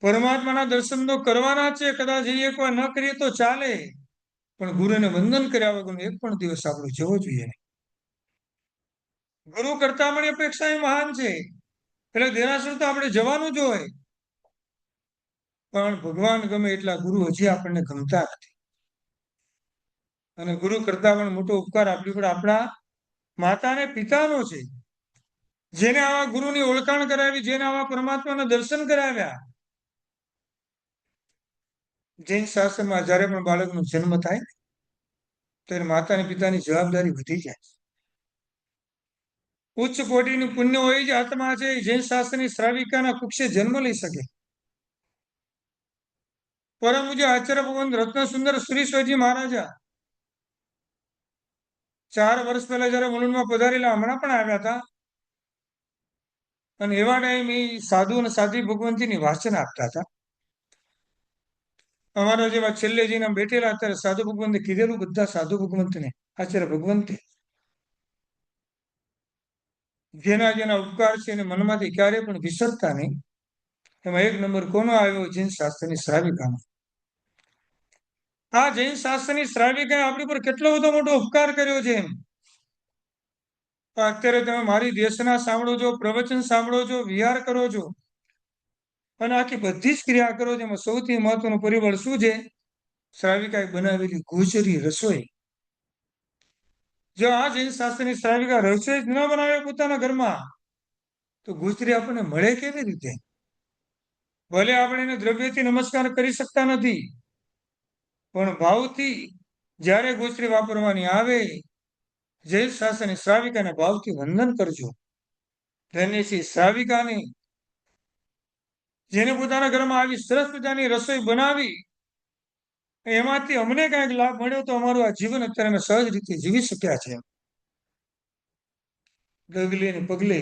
પરમાત્માના દર્શન તો કરવાના છે, કદાચ એક વાર ન કરીએ તો ચાલે, પણ ગુરુને વંદન કર્યા વગર એક પણ દિવસ આપણો જવો જોઈએ. ગુરુ કરતા પણ અપેક્ષા એ મહાન છે, એટલે દેરાસર તો આપણે જવાનું જ હોય. પણ ભગવાન ગમે એટલા ગુરુ હજી આપણને ગમતા નથી. અને ગુરુ કરતા પણ મોટો ઉપકાર આપણી પર આપણા માતા અને પિતાનો છે, જેને આવા ગુરુની ઓળખાણ કરાવી, જેને આવા પરમાત્માના દર્શન કરાવ્યા. જૈન શાસ્ત્રમાં જ્યારે પણ બાળકનો જન્મ થાય ત્યારે માતા અને પિતાની જવાબદારી વધી જાય. ઉચ્ચ કોટીનું પુણ્ય હોય જ આત્મા છે જૈન શાસ્ત્રની શ્રાવિકાના કુક્ષે જન્મ લઈ શકે. પરમ પૂજ્ય આચાર્ય ભગવાન રત્ન સુંદર શ્રી સ્વજી મહારાજા 4 વર્ષ પહેલા જયારે મુલુંડમાં પધારેલા, હમણાં પણ આવ્યા હતા, અને એવા ટાઈમ એ સાધુ અને સાધ્વી ભગવંતીની વાચન આપતા હતા. અમારા જેવા છેલ્લે જઈને બેઠેલા અત્યારે સાધુ ભગવંતે કીધેલું, બધા સાધુ ભગવંતને આચાર્ય ભગવંતે જેના જેના ઉપકાર છે એને મનમાંથી ક્યારે પણ વિસરતા નહીં. એમાં એક નંબર કોનો આવ્યો? જૈન શાસ્ત્રની શ્રાવિકાનો. આ જૈન શાસ્ત્રની શ્રાવિકાએ આપણી પર કેટલો બધો મોટો ઉપકાર કર્યો છે. અત્યારે તમે મારી દેશના સાંભળો છો, પ્રવચન સાંભળો છો, વિહાર કરો છો, અને આખી બધી જ ક્રિયા કરો છો. એમાં સૌથી મહત્વનું પરિબળ શું છે? શ્રાવિકાએ બનાવેલી ગુજરી રસોઈ. જો આ જૈન શાસ્ત્રની શ્રાવિકા રસોઈ જ ન બનાવે પોતાના ઘરમાં તો ગુજરી આપણને મળે કેવી રીતે? ભલે આપણે એને દ્રવ્યથી નમસ્કાર કરી શકતા નથી, પણ ભાવથી જ્યારે ગુજરી વાપરવાની આવે, જૈન શાસ્ત્રની શ્રાવિકાને ભાવથી વંદન કરજો. ધન્યસી શ્રાવિકાને જેને પોતાના ઘરમાં આવી સરસ મજાની રસોઈ બનાવી, એમાંથી અમને કંઈક લાભ મળ્યો તો અમારું આ જીવન અત્યારે અમે સહજ રીતે જીવી શક્યા છે. ડગલે ને પગલે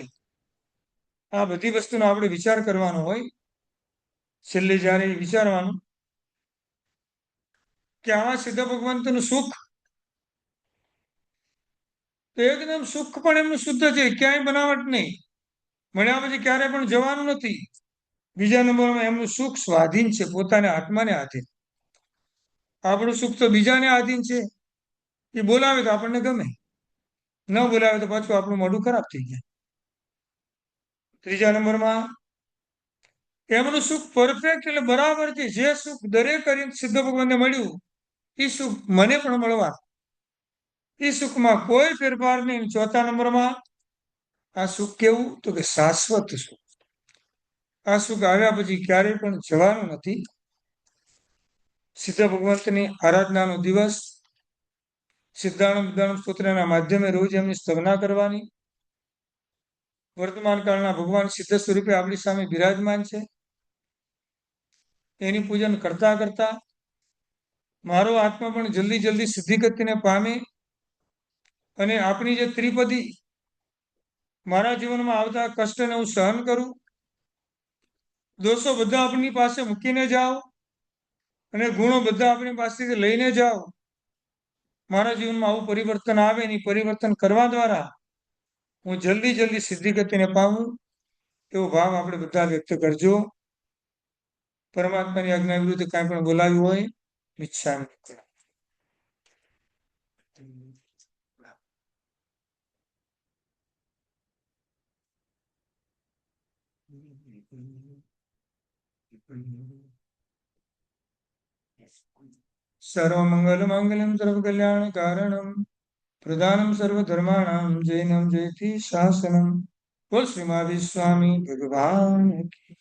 આ બધી વસ્તુનો આપણે વિચાર કરવાનો હોય. છેલ્લે જ્યારે વિચારવાનું કે આવા સિદ્ધ ભગવંતનું સુખ તો એકદમ સુખ પણ એમનું શુદ્ધ છે, ક્યાંય બનાવટ નહીં. મળ્યા પછી ક્યારે પણ જવાનું નથી. બીજા નંબરમાં એમનું સુખ સ્વાધીન છે, પોતાના આત્માને આધીન. આપણું સુખ તો બીજાને આધીન છે. એ બોલાવે તો આપણને ગમે, ન બોલાવે તો પાછું આપણું મોઢું ખરાબ થઈ જાય. ત્રીજા નંબરમાં એમનું સુખ પરફેક્ટ એટલે બરાબર છે. જે સુખ દરેક સિદ્ધ ભગવાનને મળ્યું એ સુખ મને પણ મળવા. એ સુખમાં કોઈ ફેરફાર નહીં. ચોથા નંબરમાં આ સુખ કેવું? તો કે શાશ્વત સુખ. આ સુખ આવ્યા પછી ક્યારેય પણ જવાનું નથી. સિદ્ધ ભગવંતની આરાધનાનો દિવસ, સિદ્ધાણમ સ્તોત્રના માધ્યમે રોજ એમની સ્તવના કરવાની. વર્તમાન કાળના ભગવાન સિદ્ધ સ્વરૂપે આપણી સામે બિરાજમાન છે. એની પૂજન કરતા કરતા મારો આત્મા પણ જલ્દી જલ્દી સિદ્ધિ ગતિને પામે અને આપણી જે ત્રિપદી, મારા જીવનમાં આવતા કષ્ટને હું સહન કરું, દોષો બધા આપણી પાસે મૂકીને જાઓ અને ગુણો બધા આપણી પાસેથી લઈને જાઓ. મારા જીવનમાં આવું પરિવર્તન આવે, એની પરિવર્તન કરવા દ્વારા હું જલ્દી જલ્દી સિદ્ધિ ગતિને પામું, એવો ભાવ આપણે બધા વ્યક્ત કરજો. પરમાત્માની આજ્ઞા વિરુદ્ધ કાંઈ પણ બોલાવ્યું હોય, મિચ્છામિ દુક્કડમ. સર્વમંગલ માંગલ્યમ સર્વકલ્યાણ કારણમ પ્રધાનમ સર્વધર્માણામ જૈનમ જયતિ શાસનમ. બોલ શ્રી મહાવીર સ્વામી ભગવાન કી